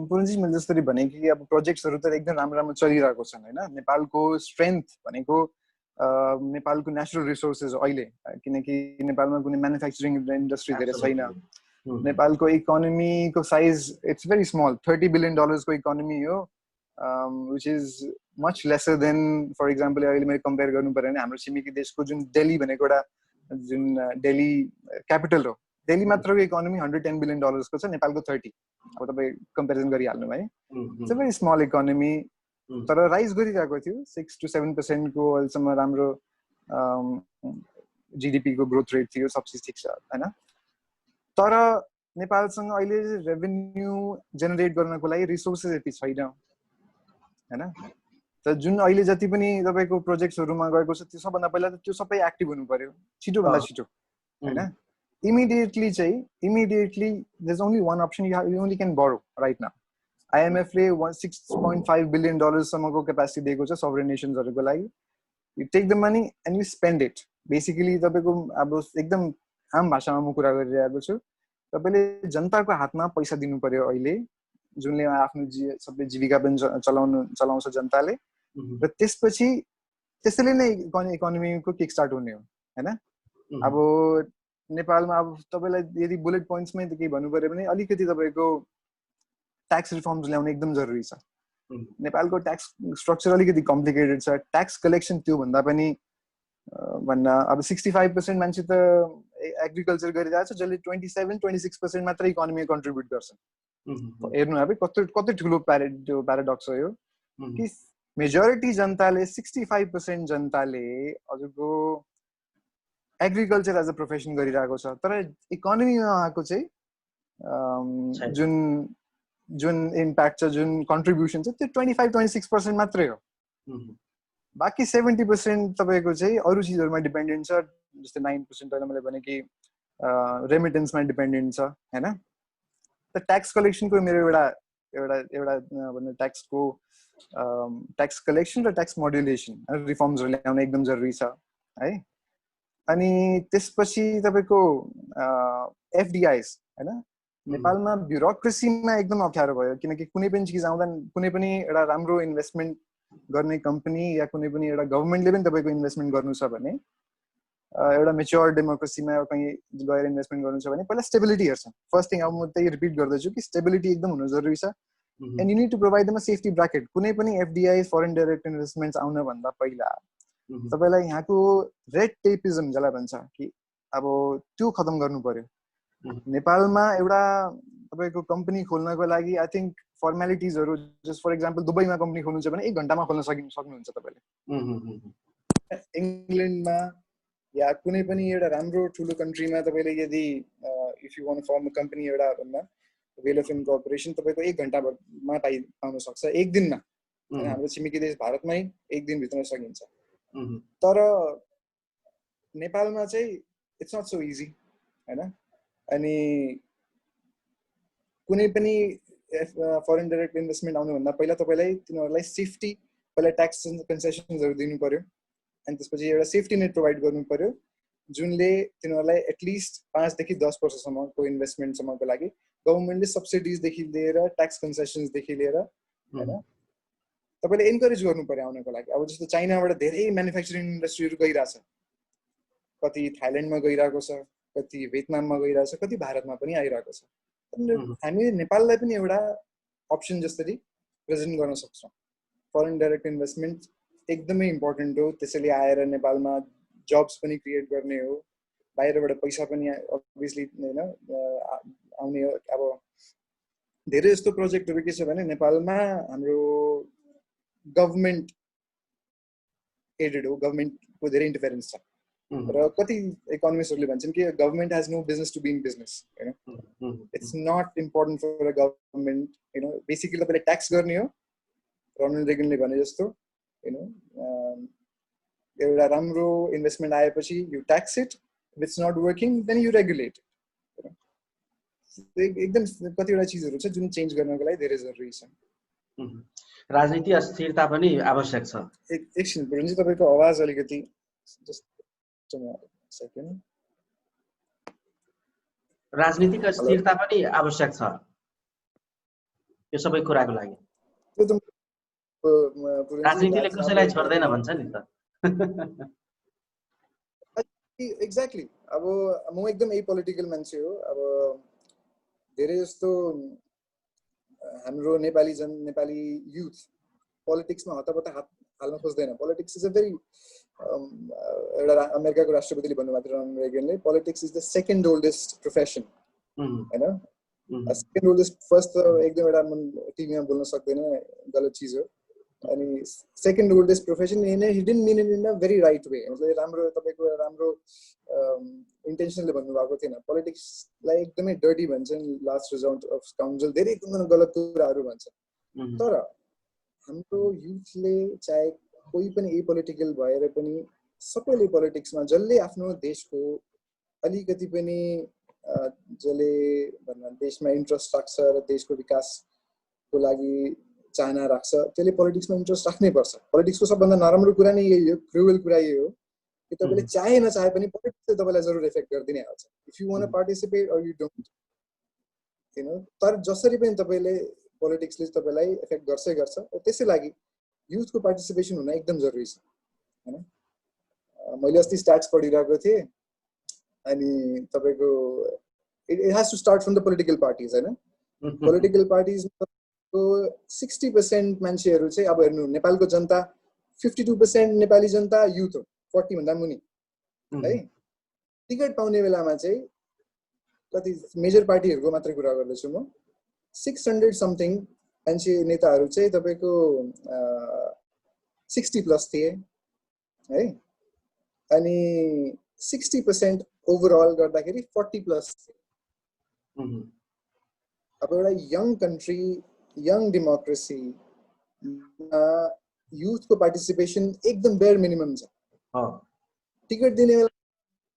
पुरन्जी मैले जसरी भने कि अब प्रोजेक्ट्सहरू त एकदम राम्रो राम्रो चलिरहेको छन् होइन। नेपालको स्ट्रेन्थ भनेको नेपालको नेचुरल रिसोर्सेस अहिले, किनकि नेपालमा कुनै म्यानुफ्याक्चरिङ इन्डस्ट्री धेरै छैन। नेपालको इकोनोमीको size it's very small, $30 billion को इकोनोमी हो, which is much lesser than for example अहिले मैले कम्पेयर गर्नु पऱ्यो भने हाम्रो छिमेकी देशको जुन दिल्ली भनेको एउटा जुन दिल्ली क्यापिटल हो, दिल्ली मात्रको इकोनोमी $110 बिलियन को छ, नेपालको 30। अब तपाईँ कम्पेरिजन गरिहाल्नु है, it's a very small economy, तर राइज गरिरहेको थियो 6 to 7% को अहिलेसम्म राम्रो जिडिपी को ग्रोथ रेट थियो, सब चिज ठिक छ होइन। तर नेपालसँग अहिले रेभेन्यू जेनेरेट गर्नको लागि रिसोर्सेस यति छैन हैन। त जुन अहिले जति पनि तपाईको प्रोजेक्ट्सहरुमा गएको छ त्यो सबभन्दा पहिला त त्यो सबै एक्टिभ हुनु पर्यो छिटो भन्दा छिटो हैन। Immediately there is only one option, you only can borrow right now. IMF ले $6.5 billion सम्मको क्यापेसिटी दिएको छ सभरेन नेशन्सहरुको लागि। You take the money and you spend it. Basically तपाईको अब एकदम आम भाषामा म कुरा गरिरहेको छु, तपाईले जनताको हातमा पैसा दिनु पर्यो अहिले, जुनले आफ्नो सबै जीविका पनि चलाउँछ जनताले, र त्यसपछि त्यसैले नै इकोनोमीको किक स्टार्ट हुने हो हैन। अब नेपालमा अब तपाईलाई यदि बुलेट पोइन्ट्समै के भन्नु पर्यो भने अलिकति तपाईको ट्याक्स रिफर्म्स ल्याउन एकदम जरुरी छ। नेपालको ट्याक्स स्ट्रक्चर अलिकति कम्प्लिकेटेड छ। ट्याक्स कलेक्सन त्यो भन्दा पनि भन्न अब 65% मान्छे त एग्रिकल्चर गरिरहेछ, जसले 27-26% मात्र इकोनोमीमा कन्ट्रिब्युट गर्छ। हेर्नु अब कति ठुलो प्याराडक्स हो यो कि मेजोरिटी जनताले 65% जनताले हजुरको एग्रिकल्चर एज अ प्रोफेसन गरिरहेको छ, तर इकोनोमीमा आएको चाहिँ जुन इम्प्याक्ट छ, जुन कन्ट्रिब्युसन छ त्यो 25-26% मात्रै हो। बाँकी 70% तपाईको चाहिँ अरू चिजहरुमा डिपेन्डेन्ट छ, जस्तै 9% पहिला मैले भने कि रेमिटेन्समा डिपेन्डेन्ट छ हैन। त ट्याक्स कलेक्सनको मेरो एउटा भन्ने ट्याक्सको ट्याक्स कलेक्सन र ट्याक्स मोड्युलेसन रिफर्म्सहरु ल्याउन एकदम जरुरी छ है। अनि त्यसपछि तपाईको FDIs हैन। नेपालमा ब्युरोक्रेसीमा एकदम अप्ठ्यारो भयो, किनकि कुनै पनि चिज आउँदा कुनै पनि एउटा राम्रो इन्भेस्टमेन्ट गर्ने कम्पनी या कुनै पनि एउटा गभर्नमेन्टले पनि तपाईको इन्भेस्टमेन्ट गर्नु छ भने, एउटा मेच्योर डेमोक्रेसीमा कहीँ गएर इन्भेस्टमेन्ट गर्नु छ भने पहिला स्टेबिलिटी हेर्छ। फर्स्ट थिङ अब म त्यही रिपिट गर्दैछु कि स्टेबिलिटी एकदम हुनु जरुरी छ। And you need to provide them a safety bracket. कुनै पनि FDI फरेन डाइरेक्ट इन्भेस्टमेन्ट्स आउन भन्दा पहिला तपाईलाई यहाँको रेड टेपिजम जसलाई भन्छ कि अब त्यो खतम गर्नु पर्यो। नेपालमा एउटा तपाईको कम्पनी खोल्नको लागि आई थिंक फर्मालिटिजहरु, जस्ट फर एक्जाम्पल दुबईमा कम्पनी खोल्नु छ भने 1 घण्टामा खोल्न सक्नुहुन्छ तपाईले। इंग्ल्यान्डमा या कुनै पनि एउटा राम्रो ठुलो कन्ट्रीमा तपाईले यदि if you want to form a company एउटा भन्दा वेलफ इन्कर्पोरेसन तपाईको 1 घण्टामा पाउन सक्छ, एक दिनमा। हाम्रो छिमेकी देश भारतमै 1 दिन भित्रमा सकिन्छ। तर नेपालमा चाहिँ इट्स नट सो इजी हैन। अनि कुनै पनि फरेन डाइरेक्ट इन्भेस्टमेन्ट आउनु भन्दा पहिला तपाईलाई तिनीहरुलाई सेफ्टी, पहिला ट्याक्स कन्सेसन्सहरु दिनु पर्यो, अनि त्यसपछि एउटा सेफ्टी नेट प्रोभाइड गर्नु पर्यो जुनले तिनीहरुलाई एटलिस्ट 5 देखि 10 वर्षसम्मको इन्भेस्टमेन्ट सम्मको लागि गभर्नमेन्टले सब्सिडिज देखि लिएर ट्याक्स कन्सेसन्स देखि लिएर हैन तपाईले एन्करेज गर्नु पर्यो आउनको लागि। अब जस्तो चाइनाबाट धेरै म्यानुफ्याक्चरिङ इन्डस्ट्रीहरु गइराछ, कति थाइल्यान्डमा गइराको छ, कति भियतनाममा गइराछ, कति भारतमा पनि आइराको छ। हामी नेपाललाई पनि एउटा अप्सन जसरी प्रेजेन्ट गर्न सक्छौं। फरेन डाइरेक्ट इन्भेस्टमेन्ट एकदमै इम्पोर्टेन्ट हो, त्यसैले आएर नेपालमा जब्स पनि क्रिएट गर्ने हो, बाहिरबाट पैसा पनि अभियसली हैन आउने हो। अब धेरै जस्तो प्रोजेक्टहरु के छ भने नेपालमा हाम्रो गभर्नमेन्ट एडेड हो, गभर्नमेन्टको धेरै इन्टरफेरेन्स छ, र कति इकोनोमिस्टहरुले भन्छन् कि government has no business to be in business हैन। It's not important for a government हैन। बेसिकली तपाईले ट्याक्स गर्ने हो, रोनाल्ड रेगनले भने जस्तो हैन। एउटा राम्रो इन्भेस्टमेन्ट आएपछि you tax it, if it's not working then you regulate. एकदम कतिवटा चिजहरु छ जुन चेन्ज गर्नको लागि धेरै जरुरी छ। राजनीतिक स्थिरता पनि आवश्यक छ। एकछिन पुरन्जी तपाईको आवाज अलिकति राजनीतिक स्थिरता पनि आवश्यक छ यो सबै कुराको लागि। राजनीतिले कसैलाई छोड्दैन भन्छ नि त। एक्ज्याक्टली। अब म एकदम एपोलिटिकल मान्छे हो। अब धेरै जस्तो हाम्रो नेपाली युथ पोलिटिक्समा हतपत हाल्न खोज्दैन। पोलिटिक्स इज अ भेरी एउटा अमेरिकाको राष्ट्रपतिले भन्नुभएको थियो रोनाल्ड रेगनले, politics is the second oldest profession हैन। सेकेन्ड ओल्डेस्ट, फर्स्ट त एकदम एउटा टिभीमा बोल्न सक्दैन, गलत चिज हो। अनि second oldest profession in Hee didn't mean it in a very right way. मतलब राम्रो तपाईको राम्रो इन्टेन्सनली भन्नुभएको थिएन, पोलिटिक्सलाई एकदमै डर्टी भन्छन्, लास्ट रिजल्ट अफ स्काउन्जल, धेरै गलत कुराहरू भन्छ। तर हाम्रो युथले चाहे कोही पनि एपोलिटिकल भएर पनि सबैले पोलिटिक्समा जसले आफ्नो देशको अलिकति पनि जसले देशमा इन्ट्रेस्ट राख्छ र देशको विकासको लागि चाहना राख्छ त्यसले पोलिटिक्समा इन्ट्रेस्ट राख्नै पर्छ। पोलिटिक्सको सबभन्दा नराम्रो कुरा नै यही हो, क्रुएल कुरा यही हो कि तपाईँले चाहे नचाहे पनि पोलिटिक्सले तपाईँलाई जरुर इफेक्ट गरिदिनै हाल्छ। If you want to participate or you don't, तर जसरी पनि तपाईँले पोलिटिक्सले तपाईँलाई इफेक्ट गर्छै गर्छ। त्यसै लागि युथको पार्टिसिपेसन हुन एकदम जरुरी छ हैन। मैले अस्ति स्ट्याट्स पढिरहेको थिएँ अनि तपाईँको it has to start from the political parties हैन। पोलिटिकल पार्टिजको 60% मान्छेहरू चाहिँ अब हेर्नु, नेपालको जनता 52% नेपाली जनता युथ हो, 40 भन्दा मुनि है। टिकट पाउने बेलामा चाहिँ कति मेजर पार्टीहरूको मात्रै कुरा गर्दैछु म, 600 समथिङ मान्छे नेताहरू चाहिँ तपाईँको 60+ थिए है। अनि 60% ओभरअल गर्दाखेरि 40+ थिए। अब एउटा यङ कन्ट्री, यङ डेमोक्रेसी युथको पार्टिसिपेसन एकदम बेयर मिनिमम छ। टिकट दिने बेला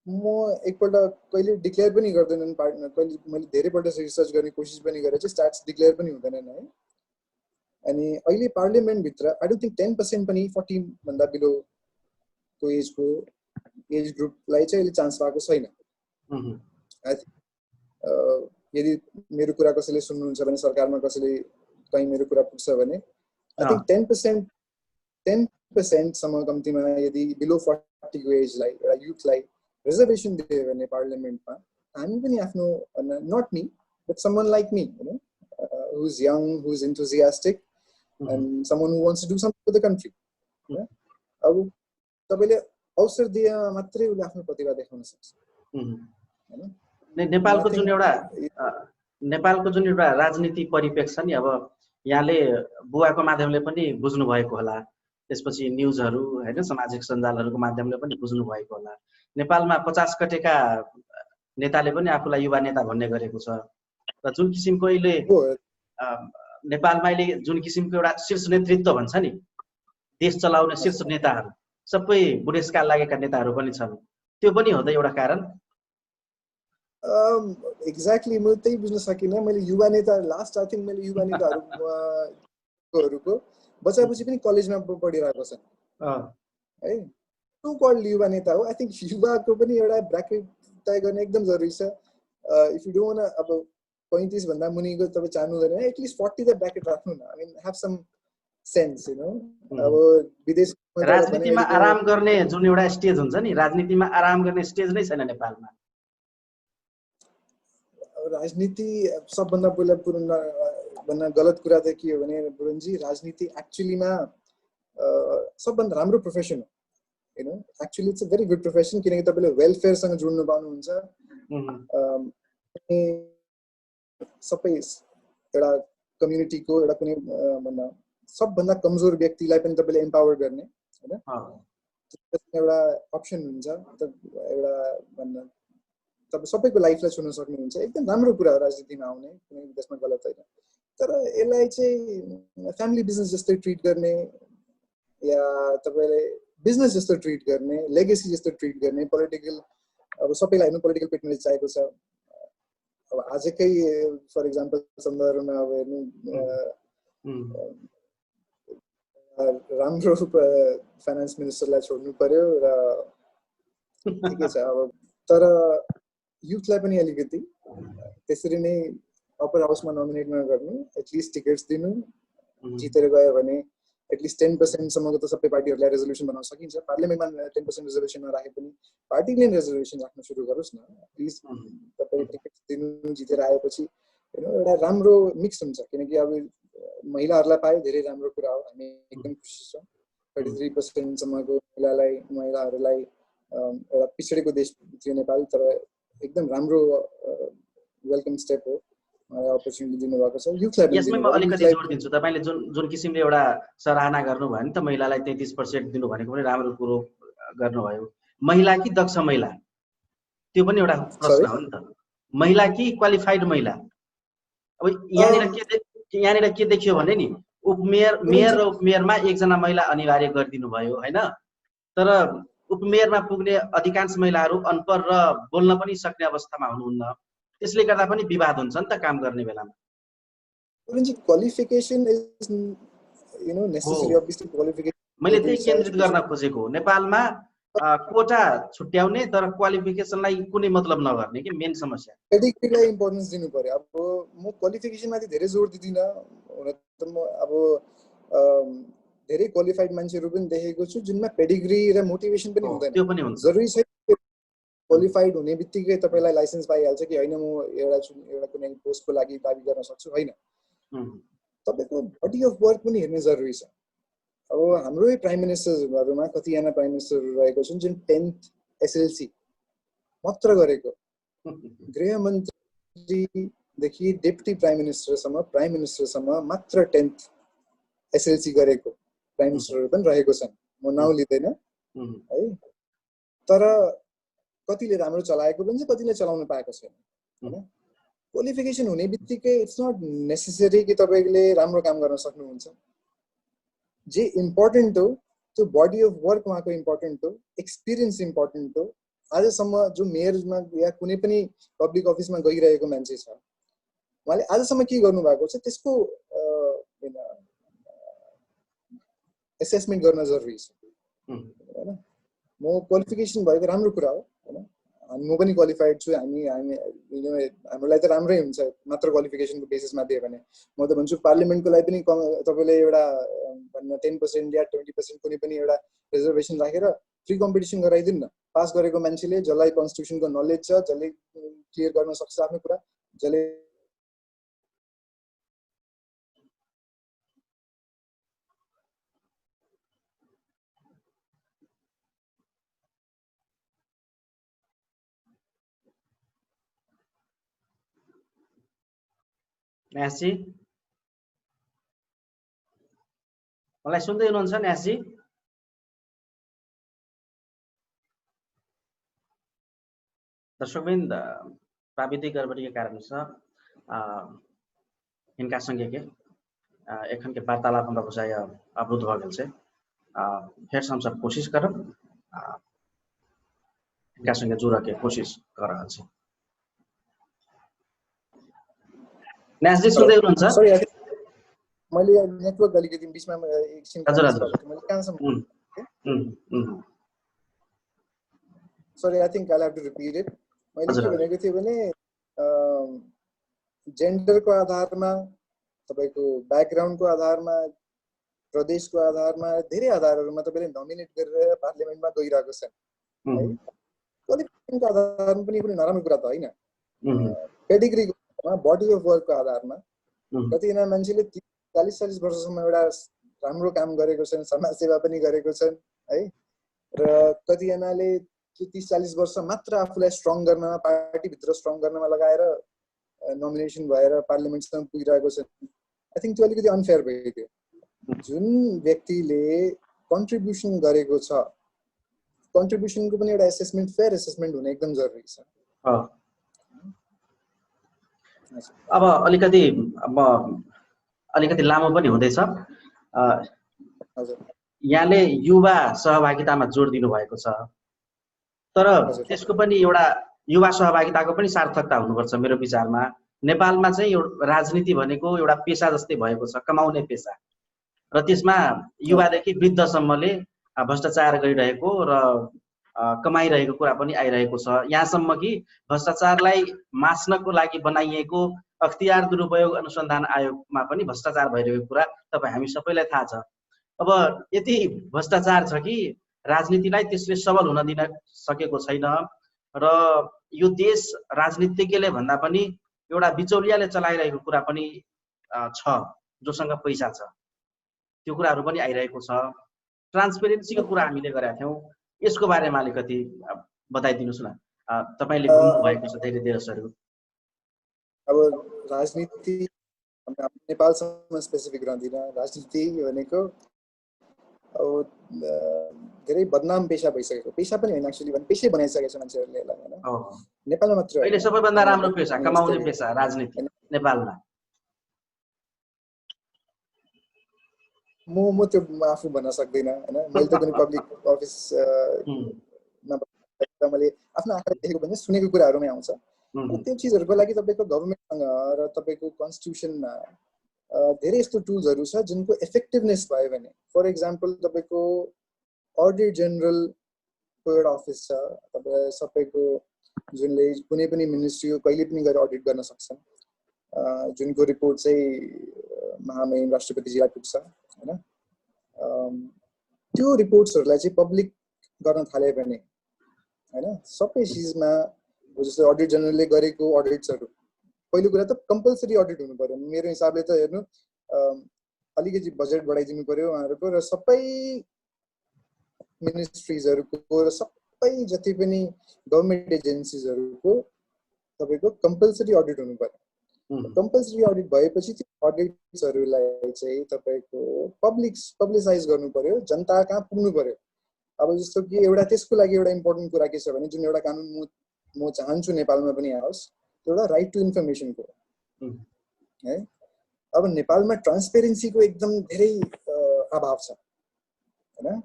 म एकपल्ट कहिले डिक्लेयर पनि गर्दैनन् पार्टनर, कहिले मैले धेरैपल्ट रिसर्च गर्ने कोसिस पनि गरेँ चाहिँ स्ट्याट्स डिक्लेयर पनि हुँदैनन् है। अनि अहिले पार्लियामेन्टभित्र आई डोन्ट थिङ्क 10% पनि 40 भन्दा बिलोको एज ग्रुपलाई चाहिँ अहिले चान्स पाएको छैन। आई थिङ्क यदि मेरो कुरा कसैले सुन्नुहुन्छ भने, सरकारमा कसैले कहीँ मेरो कुरा पुग्छ भने, आई थिङ्क 10% सम्म कम्तीमा यदि बिलो 40 को एजलाई एउटा युथलाई रिजर्भेसन दियो भने पार्लियामेन्टमा, हामी पनि आफ्नो, not me but someone like me हैन, who is young, who is enthusiastic and someone who wants to do something for the country. अब तपाईले अवसर दिए मात्रै उसले आफ्नो प्रतिभा देखाउन सक्छ हैन। नेपालको जुन एउटा राजनीति परिप्रेक्ष्य नि, अब यहाँले बुवाको माध्यमले पनि बुझ्नु भएको होला, त्यसपछि न्युजहरू हैन, सामाजिक सञ्जालहरूको माध्यमले पनि बुझ्नु भएको होला। नेपालमा 50 कटेका नेताले पनि आफूलाई युवा नेता भन्ने गरेको छ र जुन किसिमको अहिले नेपालमा अहिले जुन किसिमको एउटा शीर्ष नेतृत्व भन्छ नि, देश चलाउने शीर्ष नेताहरू सबै बुढेसकाल लागेका नेताहरू पनि छन्। त्यो पनि हो त एउटा कारण। एक्ज्याक्टली म त्यही बुझ्न सकिनँ। मैले युवा नेता लास्ट आई थिङ्क मैले युवा नेताहरूको बच्चापछि पनि कलेजमा पढिरहेको छ है, टु कल्ड युवा नेता हो। आई थिङ्क युवाको पनि एउटा ब्राकेट तय गर्ने एकदम जरुरी छ। इफ यु डोन्ट वान्ट, अब 35 भन्दा मुनिको तपाईँ चाहनु हुँदैन, एटलिस्ट 40 त ब्राकेट राख्नु न। I mean have some sense, you know. अब विदेश राजनीतिमा आराम गर्ने जुन एउटा स्टेज हुन्छ नि, राजनीतिमा आराम गर्ने स्टेज नै छैन नेपालमा। राजनीति सबभन्दा पहिला भन्न गलत कुरा त के हो भने बुरनजी, राजनीति एक्चुअलीमा सबभन्दा राम्रो प्रोफेसन हो हैन। Actually it's a very good profession, किनकि तपाईँले वेलफेयरसँग जोड्नु पाउनुहुन्छ। सबै एउटा कम्युनिटीको एउटा कुनै भन्न सबभन्दा कमजोर व्यक्तिलाई पनि तपाईँले एम्पावर गर्ने हैन, एउटा अप्सन हुन्छ। एउटा भन्न तपाईँ सबैको लाइफलाई छुन सक्नुहुन्छ। एकदम राम्रो कुरा हो राजनीतिमा आउने, कुनै त्यसमा गलत होइन। तर यसलाई चाहिँ फ्यामिली बिजनेस जस्तै ट्रिट गर्ने या तपाईँले बिजनेस जस्तो ट्रिट गर्ने, लेगेसी जस्तो ट्रिट गर्ने, पोलिटिकल, अब सबैलाई हेर्नु पोलिटिकल पेटर्न चाहिएको छ। अब आजकै फर इक्जाम्पल सन्दर्भमा अब हेर्नु राम्रो फाइनान्स मिनिस्टरलाई छोड्नु पर्यो र ठिकै छ। अब तर युथलाई पनि अलिकति त्यसरी नै अप्पर हाउसमा नोमिनेट नगर्नु, एटलिस्ट टिकट्स दिनु, जितेर गयो भने एटलिस्ट 10% सम्मको त सबै पार्टीहरूलाई रेजोल्युसन बनाउन सकिन्छ। पार्लियामेन्टमा 10% रिजर्भेसन नराखे पनि पार्टीले रेजर्भेसन राख्न सुरु गरोस् न। प्लिज तपाईँ टिकट्स दिनु, जितेर आएपछि एउटा राम्रो मिक्स हुन्छ। किनकि अब महिलाहरूलाई पायो, धेरै राम्रो कुरा हो, हामी एकदम खुसी छौँ। 33% सम्मको महिलाहरूलाई एउटा पिछडेको देश थियो नेपाल, तर एकदम राम्रो वेलकम स्टेप हो, अपर्च्युनिटी दिनुभएको छ युथलाई। यसमै म अलिकति जोड दिन्छु। तपाईँले जुन किसिमले एउटा सराहना गर्नुभयो नि त, महिलालाई 33% दिनु भनेको पनि राम्रो कुरो गर्नुभयो। महिला कि दक्ष महिला, त्यो पनि एउटा प्रश्न हो नि त, महिला कि क्वालिफाइड महिला। अब यहाँनिर के देखियो भने नि मेयर र उपमेयरमा एकजना महिला अनिवार्य गरिदिनु भयो हैन, तर उपमेयरमा पुग्ने अधिकांश महिलाहरू अनपढ र बोल्न पनि सक्ने अवस्थामा हुनुहुन्न, त्यसले गर्दा पनि विवाद हुन्छ नि त काम गर्ने बेलामा। Qualification is you know necessary, obviously qualification मैले त्यही केन्द्रित गर्न खोजेको हो। नेपालमा कोटा छुट्याउने तर क्वालिफिकेसनलाई कुनै मतलब नगर्ने कि मेन समस्या। पेडिग्रीलाई इम्पोर्टेन्स दिनु पर्यो। अब म क्वालिफिकेसनमाथि धेरै जोड दिदिनँ, हुन त म अब धेरै क्वालिफाइड मान्छेहरू पनि देखेको छु जुनमा पेडिग्री र मोटिभेसन पनि हुँदैन। त्यो पनि हुन्छ, जरुरी छैन क्वालिफाइड हुने बित्तिकै तपाईलाई लाइसेन्स पाइहाल्छ कि हैन म एउटा कुनै पोस्टको लागि दाबी गर्न सक्छु, हैन। तपाईको बडी अफ वर्क पनि हेर्ने जरुरी छ। अब हाम्रै प्राइम मिनिस्टरहरुमा कतिजना प्राइम मिनिस्टरहरु रहेको छन् जुन 10th एसएलसी मात्र गरेको, गृह मन्त्रीदेखि डेप्युटी प्राइम मिनिस्टरसम्म मात्र 10th एसएलसी गरेको प्राइम मिनिस्टरहरु पनि रहेको छन्। म नाउँ लिँदैन है, तर कतिले राम्रो चलाएको पनि छ, कतिले चलाउन पाएको छैन हैन। क्वालिफिकेसन हुने बित्तिकै इट्स नट नेसेसरी कि तपाईले राम्रो काम गर्न सक्नुहुन्छ। जे इम्पोर्टेन्ट हो त्यो बडी अफ वर्क उहाँको इम्पोर्टेन्ट हो, एक्सपिरियन्स इम्पोर्टेन्ट हो। आजसम्म जो मेयरमा या कुनै पनि पब्लिक अफिसमा गइरहेको मान्छे छ, उहाँले आजसम्म के गर्नु भएको छ त्यसको एसेसमेन्ट गर्न जरुरी छ हैन। म क्वालिफिकेसन भएको राम्रो कुरा हो हैन, म पनि क्वालिफाइड छु। हामीलाई त राम्रै हुन्छ मात्र क्वालिफिकेसनको बेसिसमा दियो भने। म त भन्छु पार्लियामेन्टको लागि पनि तपाईले एउटा 10% या 20% कुनै पनि एउटा रिजर्भेसन राखेर फ्री कम्पिटिसन गराइदिनु न। पास गरेको मान्छेले जसलाई कन्स्टिट्युसनको नलेज छ, जसले क्लियर गर्न सक्छ आफ्नो कुरा, जसले न्यासजी मलाई सुन्दै हुनुहुन्छ न्यासजी? दर्शकवृन्द, प्राविधिक गडबडीके कारणसँ हिनका संगे के एखन के वार्तालाप हमरा बुझाय अवरुद्ध भ गेल छै। फेर से हम सब कोशिश करब हिनका संगे जुड़े के कोशिश कर रहल छी। न्यासजी सुन्दै हुनुहुन्छ? सरी मैले नेटवर्क अलिकति बीचमा एकछिन मैले कहाँसम्म sorry I think I have to repeat it. मैले के भनेको थिएँ भने जेन्डरको आधारमा, तपाईको ब्याकग्राउन्डको आधारमा, प्रदेशको आधारमा, धेरै आधारहरुमा तपाईले नोमिनेट गरेर पार्लियामेन्टमा गइरहेको छ है। क्वालिफिकेसनको आधारमा पनि कुनै नराम्रो कुरा त हैन। पेडिग्रीको आधारमा, बडी अफ वर्कको आधारमा कतिजना मान्छेले 40-40 वर्षसम्म एउटा राम्रो काम गरेको छन्, समाज सेवा पनि गरेको छन् है, र कतिजनाले 30-40 वर्ष मात्र आफूलाई स्ट्रङ गर्नमा, पार्टी भित्र स्ट्रङ गर्नमा लगाएर नोमिनेसन भएर पार्लियामेन्टसम्म पुगिरहेको छन्। आई थिंक त्यो अलिकति अनफेयर भयो। त्यो जुन व्यक्तिले कन्ट्रिब्युसन गरेको छ, कन्ट्रिब्युसनको पनि एउटा एसेसमेन्ट, फेयर एसेसमेन्ट हुने एकदम जरुरी छ। अब अलिकति लामो पनि हुँदैछ। यहाँले युवा सहभागितामा जोड दिनु भएको छ, तर त्यसको पनि एउटा युवा सहभागिताको पनि सार्थकता हुनुपर्छ मेरो विचारमा। नेपालमा चाहिँ राजनीति भनेको एउटा पेशा जस्तै भएको छ, कमाउने पेशा, र त्यसमा युवादेखि वृद्धसम्मले भ्रष्टाचार गरिरहेको र कमाइरहेको कुरा पनि आइरहेको छ। यहाँसम्म कि भ्रष्टाचारलाई मास्नको लागि बनाइएको अख्तियार दुरुपयोग अनुसन्धान आयोगमा पनि भ्रष्टाचार भइरहेको कुरा तपाईँ हामी सबैलाई थाहा छ। अब यति भ्रष्टाचार छ कि राजनीतिलाई त्यसले सबल हुन दिन सकेको छैन, र यो देश राजनीतिज्ञले भन्दा पनि एउटा बिचौलियाले चलाइरहेको कुरा पनि छ, जोसँग पैसा छ। त्यो कुराहरू पनि आइरहेको छ। ट्रान्सपेरेन्सीको कुरा हामीले गरेका थियौँ, यसको बारेमा अलिकति बताइदिनुस् न। तपाईले घुम्नु भएको छ धेरै देशहरू। अब राजनीति नेपालसम्म स्पेसिफिक रहँदैन। राजनीति भनेको धेरै बदनाम पेशा भइसकेको, पेशा पनि होइन एक्चुअली भने पेशै बनाइसकेको छ मान्छेहरूले यसलाई हैन। नेपालमा मात्र अहिले सबैभन्दा राम्रो पेशा, कमाउने पेशा राजनीति नेपालमा। म त्यो आफू भन्न सक्दिनँ हैन। मैले त कुनै पब्लिक अफिस मैले आफ्नो आँखाले देखेको भने सुनेको कुराहरूमै आउँछ। त्यो चिजहरूको लागि तपाईको गभर्नमेन्टसँग र तपाईको कन्स्टिट्युसनमा धेरै यस्तो टुल्सहरू छ जुनको इफेक्टिभनेस भयो भने, फर एक्जाम्पल तपाईको अडिट जनरलको एउटा अफिस छ, तपाईँ सबैको जुनले कुनै पनि मिनिस्ट्री कहिले पनि गएर अडिट गर्न सक्छन्, जुनको रिपोर्ट चाहिँ महामहिम राष्ट्रपतिजीलाई पुग्छ हैन। त्यो रिपोर्ट्सहरूलाई चाहिँ पब्लिक गर्न थाले भने हैन, सबै चिजमा जस्तो अडिट जनरलले गरेको अडिट्सहरू, पहिलो कुरा त कम्पलसरी अडिट हुनु पर्यो मेरो हिसाबले त। हेर्नु अलिकति बजेट बढाइदिनु पर्यो उहाँहरूको, र सबै मिनिस्ट्रिजहरूको र सबै जति पनि गभर्नमेन्ट एजेन्सिजहरूको तपाईको कम्पलसरी अडिट हुनु पर्यो। कम्पलसरी अडिट भएपछि त्यो अडिट्सहरूलाई चाहिँ तपाईको पब्लिसाइज गर्नु पर्यो, जनता कहाँ पुग्नु पर्यो। अब जस्तो कि एउटा त्यसको लागि एउटा इम्पोर्टेन्ट कुरा के छ भने, जुन एउटा कानुन म चाहन्छु नेपालमा पनि आओस्, त्यो एउटा राइट टु इन्फर्मेसनको है। अब नेपालमा ट्रान्सपेरेन्सीको एकदम धेरै अभाव छ हैन।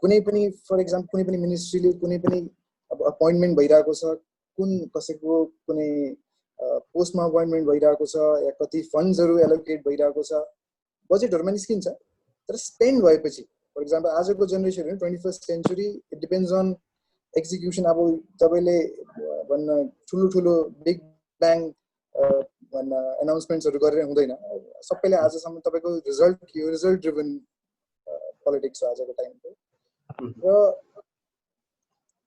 कुनै पनि फर एक्जाम्पल कुनै पनि मिनिस्ट्रीले कुनै पनि अब अपोइन्टमेन्ट भइरहेको छ, कुन कसैको कुनै पोस्टमा अपोइन्टमेन्ट भइरहेको छ, या कति फन्ड्सहरू एलोकेट भइरहेको छ, बजेटहरूमा निस्किन्छ, तर स्पेन्ड भएपछि फर एक्जाम्पल आजको generation 21st century, it depends on execution. अब तपाईँले भन्न ठुलो बिग ब्याङ भन्न एनाउन्समेन्ट्सहरू गरेर हुँदैन। सबैले आजसम्म तपाईँको रिजल्ट के हो, रिजल्ट ड्रिभन पोलिटिक्स हो आजको टाइमको। र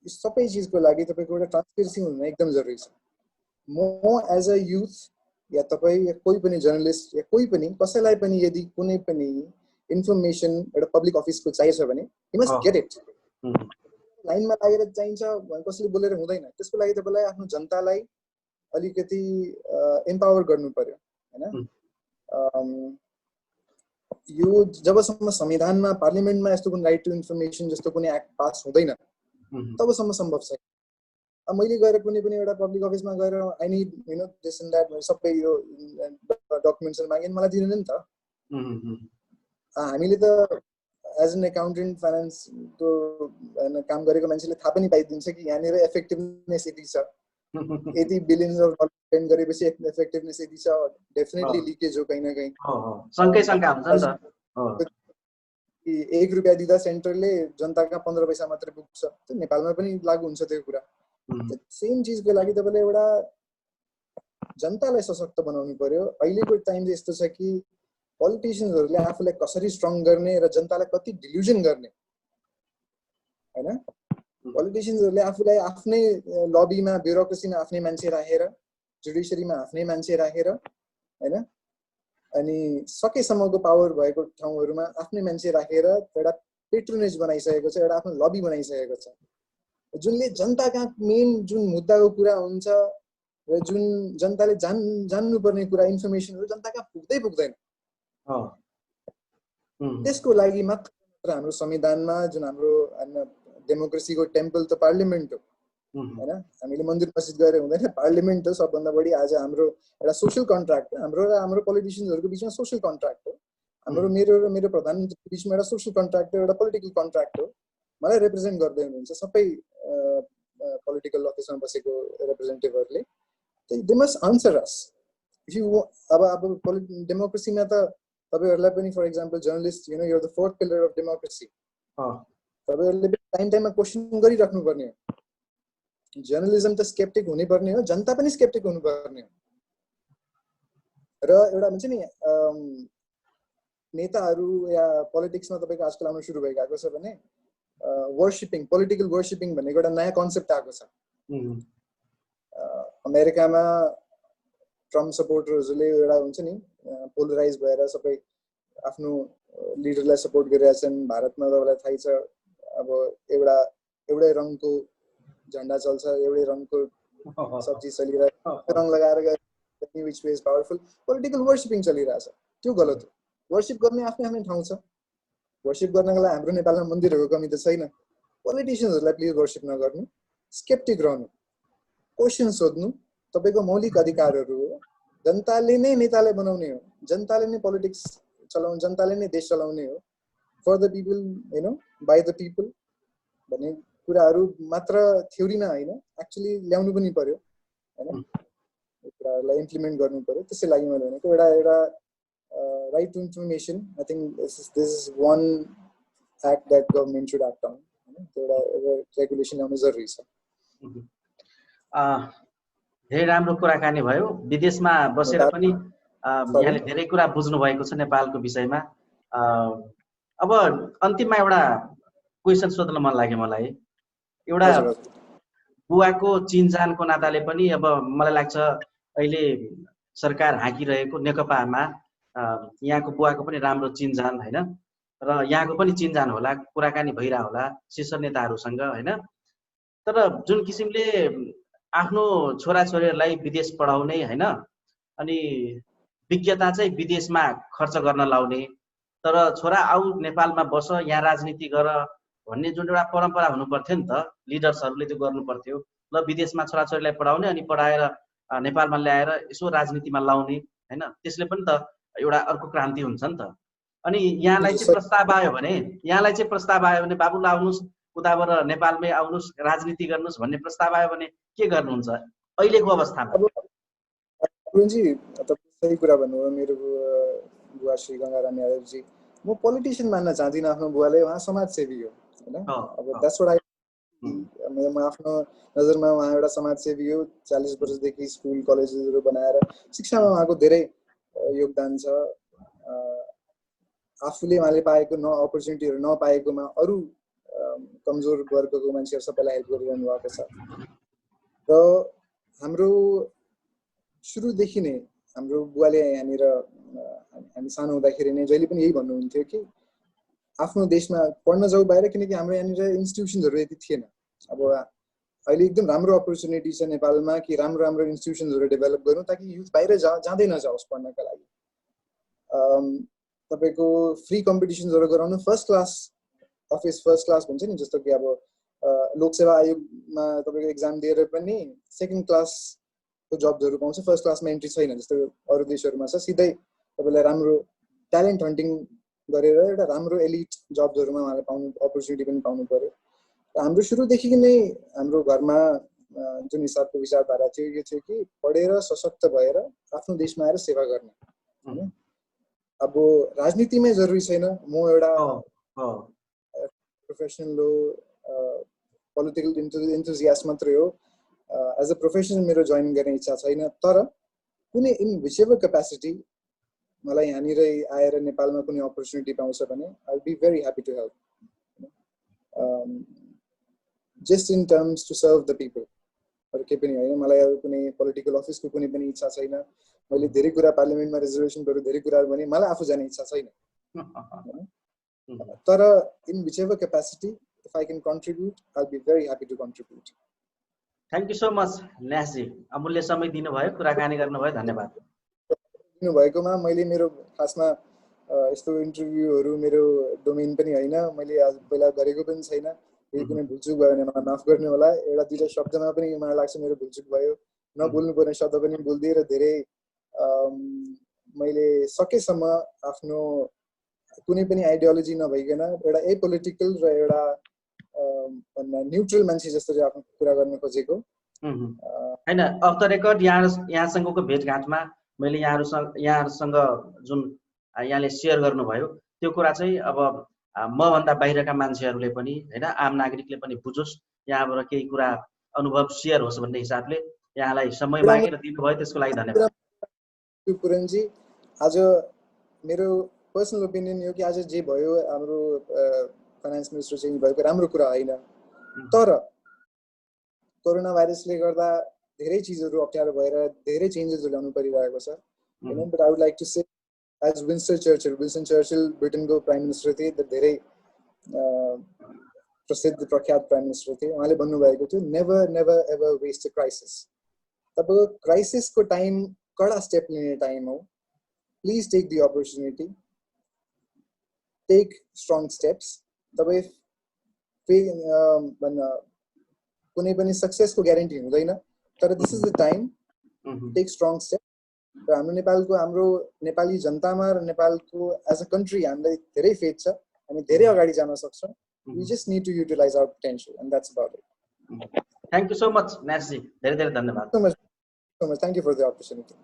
सबै चिजको लागि तपाईँको एउटा ट्रान्सपेरेन्सी हुनु एकदम जरुरी छ। म एज अ युथ या तपाईँ या कोही पनि जर्नलिस्ट या कोही पनि कसैलाई पनि यदि कुनै पनि इन्फर्मेसन एउटा पब्लिक अफिसको चाहिन्छ भने यु मस्ट गेट इट। लाइनमा लागेर चाहिन्छ कसैले बोलेर हुँदैन। त्यसको लागि तपाईँलाई आफ्नो जनतालाई अलिकति एम्पावर गर्नु पर्यो हैन। यो जबसम्म संविधानमा पार्लियामेन्टमा यस्तो कुनै राइट टु इन्फर्मेसन जस्तो कुनै एक्ट पास हुँदैन तबसम्म सम्भव छैन। अब मैले गएर कुनै पनि एउटा पब्लिक अफिसमा गएर I need you know this and that सबै यो डकुमेन्ट्सहरू मागे मलाई दिदैन नि त। हामीले त एज एन एकाउन्टेन्ट फाइनेन्सको काम गरेको मान्छेले थाहा पनि पाइदिन्छ कि यहाँनिर इफेक्टिभनेस यति छ, यति बिलियन्स अफ डलर स्पेन्ड गरेपछि इफेक्टिभनेस यति छ, डेफिनेटली लिकेज हो कहीँ न कहीँ। शङ्का हुन्छ नि त। 1 रुपियाँ दिँदा सेन्टरले जनताका 15 पैसा मात्रै पुग्छ, त्यो नेपालमा पनि लागू हुन्छ त्यो कुरा। सेम चिजको लागि तपाईँले एउटा जनतालाई सशक्त बनाउनु पर्यो। अहिलेको टाइम चाहिँ यस्तो छ कि पोलिटिसियन्सहरूले आफूलाई कसरी स्ट्रङ गर्ने र जनतालाई कति डिल्युजन गर्ने हैन। पोलिटिसियन्सहरूले आफूलाई आफ्नै लबीमा ब्युरोक्रेसीमा आफ्नै मान्छे राखेर, जुडिसियरीमा आफ्नै मान्छे राखेर हैन, अनि सकेसम्मको पावर भएको ठाउँहरूमा आफ्नै मान्छे राखेर एउटा पेट्रोनेज बनाइसकेको छ, एउटा आफ्नो लबी बनाइसकेको छ, जुनले जनताका मेन जुन मुद्दाको कुरा हुन्छ र जुन जनताले जान्नुपर्ने कुरा इन्फर्मेसनहरू जनताका पुग्दैन। त्यसको लागि मात्र हाम्रो संविधानमा जुन हाम्रो डेमोक्रेसीको टेम्पल त पार्लियामेन्ट हो हैन। हामीले मन्दिर मस्जिद गएर हुँदैन, पार्लियामेन्ट हो सबभन्दा बढी। आज हाम्रो एउटा सोशल कन्ट्र्याक्ट हो, हाम्रो र हाम्रो पोलिटिसियन्सहरूको बिचमा सोशल कन्ट्र्याक्ट हो। हाम्रो मेरो र मेरो प्रधानमन्त्रीको बिचमा एउटा सोशल कन्ट्र्याक्ट हो, एउटा पोलिटिकल कन्ट्र्याक्ट हो। मलाई रिप्रेजेन्ट गर्दै हुनुहुन्छ सबै पोलिटिकल अफिसमा बसेको रिप्रेजेन्टेटिभहरूले, they must answer us. If you अब डेमोक्रेसीमा त तपाईहरुलाई पनि for example journalist you know you are the fourth pillar of democracy. तपाईहरुले टाइममा क्वेसन गरिराख्नु पर्ने हो। जर्नलिजम त स्केप्टिक हुनै पर्ने हो, जनता पनि स्केप्टिक हुनु पर्ने हो। र एउटा भन्छ नि नेताहरू या पोलिटिक्समा तपाईको आजकल आउन सुरु भइरहेको छ भने वर्शिपिङ, पोलिटिकल वर्शिपिङ भनेको एउटा नयाँ कन्सेप्ट आएको छ। अमेरिकामा ट्रम्प सपोर्टर्सहरूले एउटा हुन्छ नि पोलराइज भएर सबै आफ्नो लिडरलाई सपोर्ट गरिरहेछन्। भारतमा तपाईँलाई थाहै छ अब एउटै रङको झन्डा चल्छ, एउटै रङको सब्जी चलिरहेको, रङ लगाएर गए which way is powerful. Political worshipping चलिरहेछ, त्यो गलत हो। वर्शिप गर्ने आफ्नै ठाउँ छ वर्शिप गर्नको लागि हाम्रो नेपालमा मन्दिरहरूको कमी त छैन। पोलिटिसियन्सहरूलाई प्लिज वर्शिप नगर्नु, स्केप्टिक रहनु, क्वेसन सोध्नु। तपाईँको मौलिक अधिकारहरू हो। जनताले नै नेताले बनाउने हो, जनताले नै पोलिटिक्स चलाउने, जनताले नै देश चलाउने हो। For the people, you know, by the people भन्ने कुराहरू मात्र थ्योरीमा होइन, एक्चुली ल्याउनु पनि पर्यो होइन, कुराहरूलाई इम्प्लिमेन्ट गर्नु पर्यो। त्यसै लागि मैले भनेको एउटा right to information, I think this is one act that government should act on, त्यो एउटा रेगुलेसन ल्याउनु जरुरी छ। धेरै राम्रो कुराकानी भयो। विदेशमा बसेर पनि यहाँले धेरै कुरा बुझ्नु भएको छ नेपालको विषयमा। अब अन्तिममा एउटा क्वेसन सोध्न मन लाग्यो मलाई। एउटा बुवाको चिनजानको नाताले पनि अब मलाई लाग्छ अहिले सरकार हाँकिरहेको नेकपामा यहाँको बुवाको पनि राम्रो चिनजान होइन, र यहाँको पनि चिनजान होला, कुराकानी भइरह होला शीर्ष नेताहरूसँग होइन। तर जुन किसिमले आफ्नो छोराछोरीहरूलाई विदेश पढाउने होइन, अनि विज्ञता चाहिँ विदेशमा खर्च गर्न लाउने, तर छोरा आऊ नेपालमा बस यहाँ राजनीति गर भन्ने जुन एउटा परम्परा हुनु पर्थ्यो नि त, लिडर्सहरूले त्यो गर्नु पर्थ्यो। ल विदेशमा छोराछोरीलाई पढाउने अनि पढाएर नेपालमा ल्याएर यसो राजनीतिमा लाउने होइन, त्यसले पनि त एउटा अर्को क्रान्ति हुन्छ नि त। अनि यहाँलाई चाहिँ प्रस्ताव आयो भने बाबु आउनुहोस् उताबाट नेपालमै आउनुहोस् राजनीति गर्नुहोस् भन्ने प्रस्ताव आयो भने के गर्नुहुन्छ अहिलेको अवस्थामा? सही कुरा भन्नुभयो मेरो बुवा श्री गङ्गाराम यादवजी। म पोलिटिसियन मान्न चाहदिनँ आफ्नो बुवाले, उहाँ समाजसेवी हो होइन। अब द्याट्स व्हाट म आफ्नो नजरमा उहाँ एउटा समाजसेवी हो। 40 वर्षदेखि स्कुल कलेजहरू बनाएर शिक्षामा उहाँको धेरै योगदान छ। आफूले उहाँले पाएको अपर्च्युनिटीहरू नपाएकोमा अरू कमजोर वर्गको मान्छेहरू सबैलाई हेल्प गरिरहनु भएको छ। र हाम्रो सुरुदेखि नै हाम्रो बुवाले यहाँनिर हामी सानो हुँदाखेरि नै जहिले पनि यही भन्नुहुन्थ्यो कि आफ्नो देशमा पढ्न जाऊ बाहिर, किनकि हाम्रो यहाँनिर इन्स्टिट्युसन्सहरू यति थिएन। अब अहिले एकदम राम्रो अपर्च्युनिटी छ नेपालमा कि राम्रो राम्रो इन्स्टिट्युसन्सहरू डेभलप गरौँ ताकि युथ बाहिर जाँदै नजाओस् पढ्नका लागि। तपाईँको फ्री कम्पिटिसन्सहरू गराउनु, फर्स्ट क्लास भन्छ नि, जस्तो कि अब लोकसेवा आयोगमा तपाईँको एक्जाम दिएर पनि सेकेन्ड क्लासको जब्सहरू पाउँछ, फर्स्ट क्लासमा इन्ट्री छैन जस्तो अरू देशहरूमा छ। सिधै तपाईँलाई राम्रो ट्यालेन्ट हन्टिङ गरेर एउटा राम्रो एलिट जब्सहरूमा उहाँले पाउनु अपर्च्युनिटी पनि पाउनु पर्यो। हाम्रो सुरुदेखि नै हाम्रो घरमा जुन हिसाबको विचारधारा थियो यो थियो कि पढेर सशक्त भएर आफ्नो देशमा आएर सेवा गर्ने होइन। अब राजनीतिमै जरुरी छैन, म एउटा प्रोफेसनल हो, पोलिटिकल इन्थुजियास्ट मात्रै हो। एज अ प्रोफेसनल मेरो जोइन गर्ने इच्छा छैन, तर कुनै इन विचेभर क्यापासिटी मलाई यहाँनिर आएर नेपालमा कुनै अपर्च्युनिटी पाउँछ भने I will be very happy to help, just in terms to serve the people. अरू केही पनि होइन। मलाई अब कुनै पोलिटिकल अफिसको कुनै पनि इच्छा छैन। मैले धेरै कुरा पार्लियामेन्टमा रेजोल्युसन गरेँ, धेरै कुराहरू भने मलाई आफू जाने इच्छा छैन। तर in whichever capacity if I can contribute I will be very happy to contribute. Thank you so much Nyasji, अमूल्य समय दिनुभयो, कुराकानी गर्नुभयो, धन्यवाद। दिनुभएकोमा मैले मेरो खासमा यस्तो इन्टरभ्यूहरू मेरो डोमेन पनि होइन, मैले आज पहिला गरेको पनि छैन। यही कुनै भुलचुक भयो भने मलाई माफ गर्ने होला। एउटा दुईवटा शब्दमा पनि मलाई लाग्छ मेरो भुलचुक भयो, नबोल्नु पर्ने शब्द पनि बोलिदिएँ र धेरै मैले सकेसम्म आफ्नो कुनै पनि आइडियोलोजी नभइकन एउटा एपोलिटिकल र एउटा न्युट्रल मान्छे जसरी आफ्नो कुरा गर्न खोजेको होइन। अफ द रेकर्ड यहाँसँगको भेटघाटमा मैले यहाँहरूसँग जुन यहाँले सेयर गर्नुभयो त्यो कुरा चाहिँ अब मभन्दा बाहिरका मान्छेहरूले पनि होइन, आम नागरिकले पनि बुझोस्, यहाँबाट केही कुरा अनुभव सेयर होस् भन्ने हिसाबले यहाँलाई समय मागेर दिनुभयो, त्यसको लागि धन्यवाद। पुरणजी, आज मेरो पर्सनल ओपिनियन हो कि आज जे भयो हाम्रो फाइनान्स मिनिस्टर चेन्ज भएको राम्रो कुरा होइन, तर कोरोना भाइरसले गर्दा धेरै चिजहरू अप्ठ्यारो भएर धेरै चेन्जेसहरू ल्याउनु परिरहेको छ होइन। But I would like to say as Winston Churchill ब्रिटेनको प्राइम मिनिस्टर थिए, धेरै प्रसिद्ध प्रख्यात प्राइम मिनिस्टर थिए। उहाँले भन्नुभएको थियो never never ever waste a crisis. तपाईँको क्राइसिसको टाइम कडा स्टेप लिने टाइम हो। Please take the opportunity, take strong steps. तपाईँ कुनै पनि सक्सेसको ग्यारेन्टी हुँदैन, तर this is the time take strong step. र हाम्रो नेपाली जनतामा र नेपालको एज अ कन्ट्री हामीलाई धेरै फेथ छ, हामी धेरै अगाडि जान सक्छौँ। We just need to utilize our potential and that's about it. Thank you so much Nyasji, धेरै धेरै धन्यवाद। So much, thank you for the opportunity.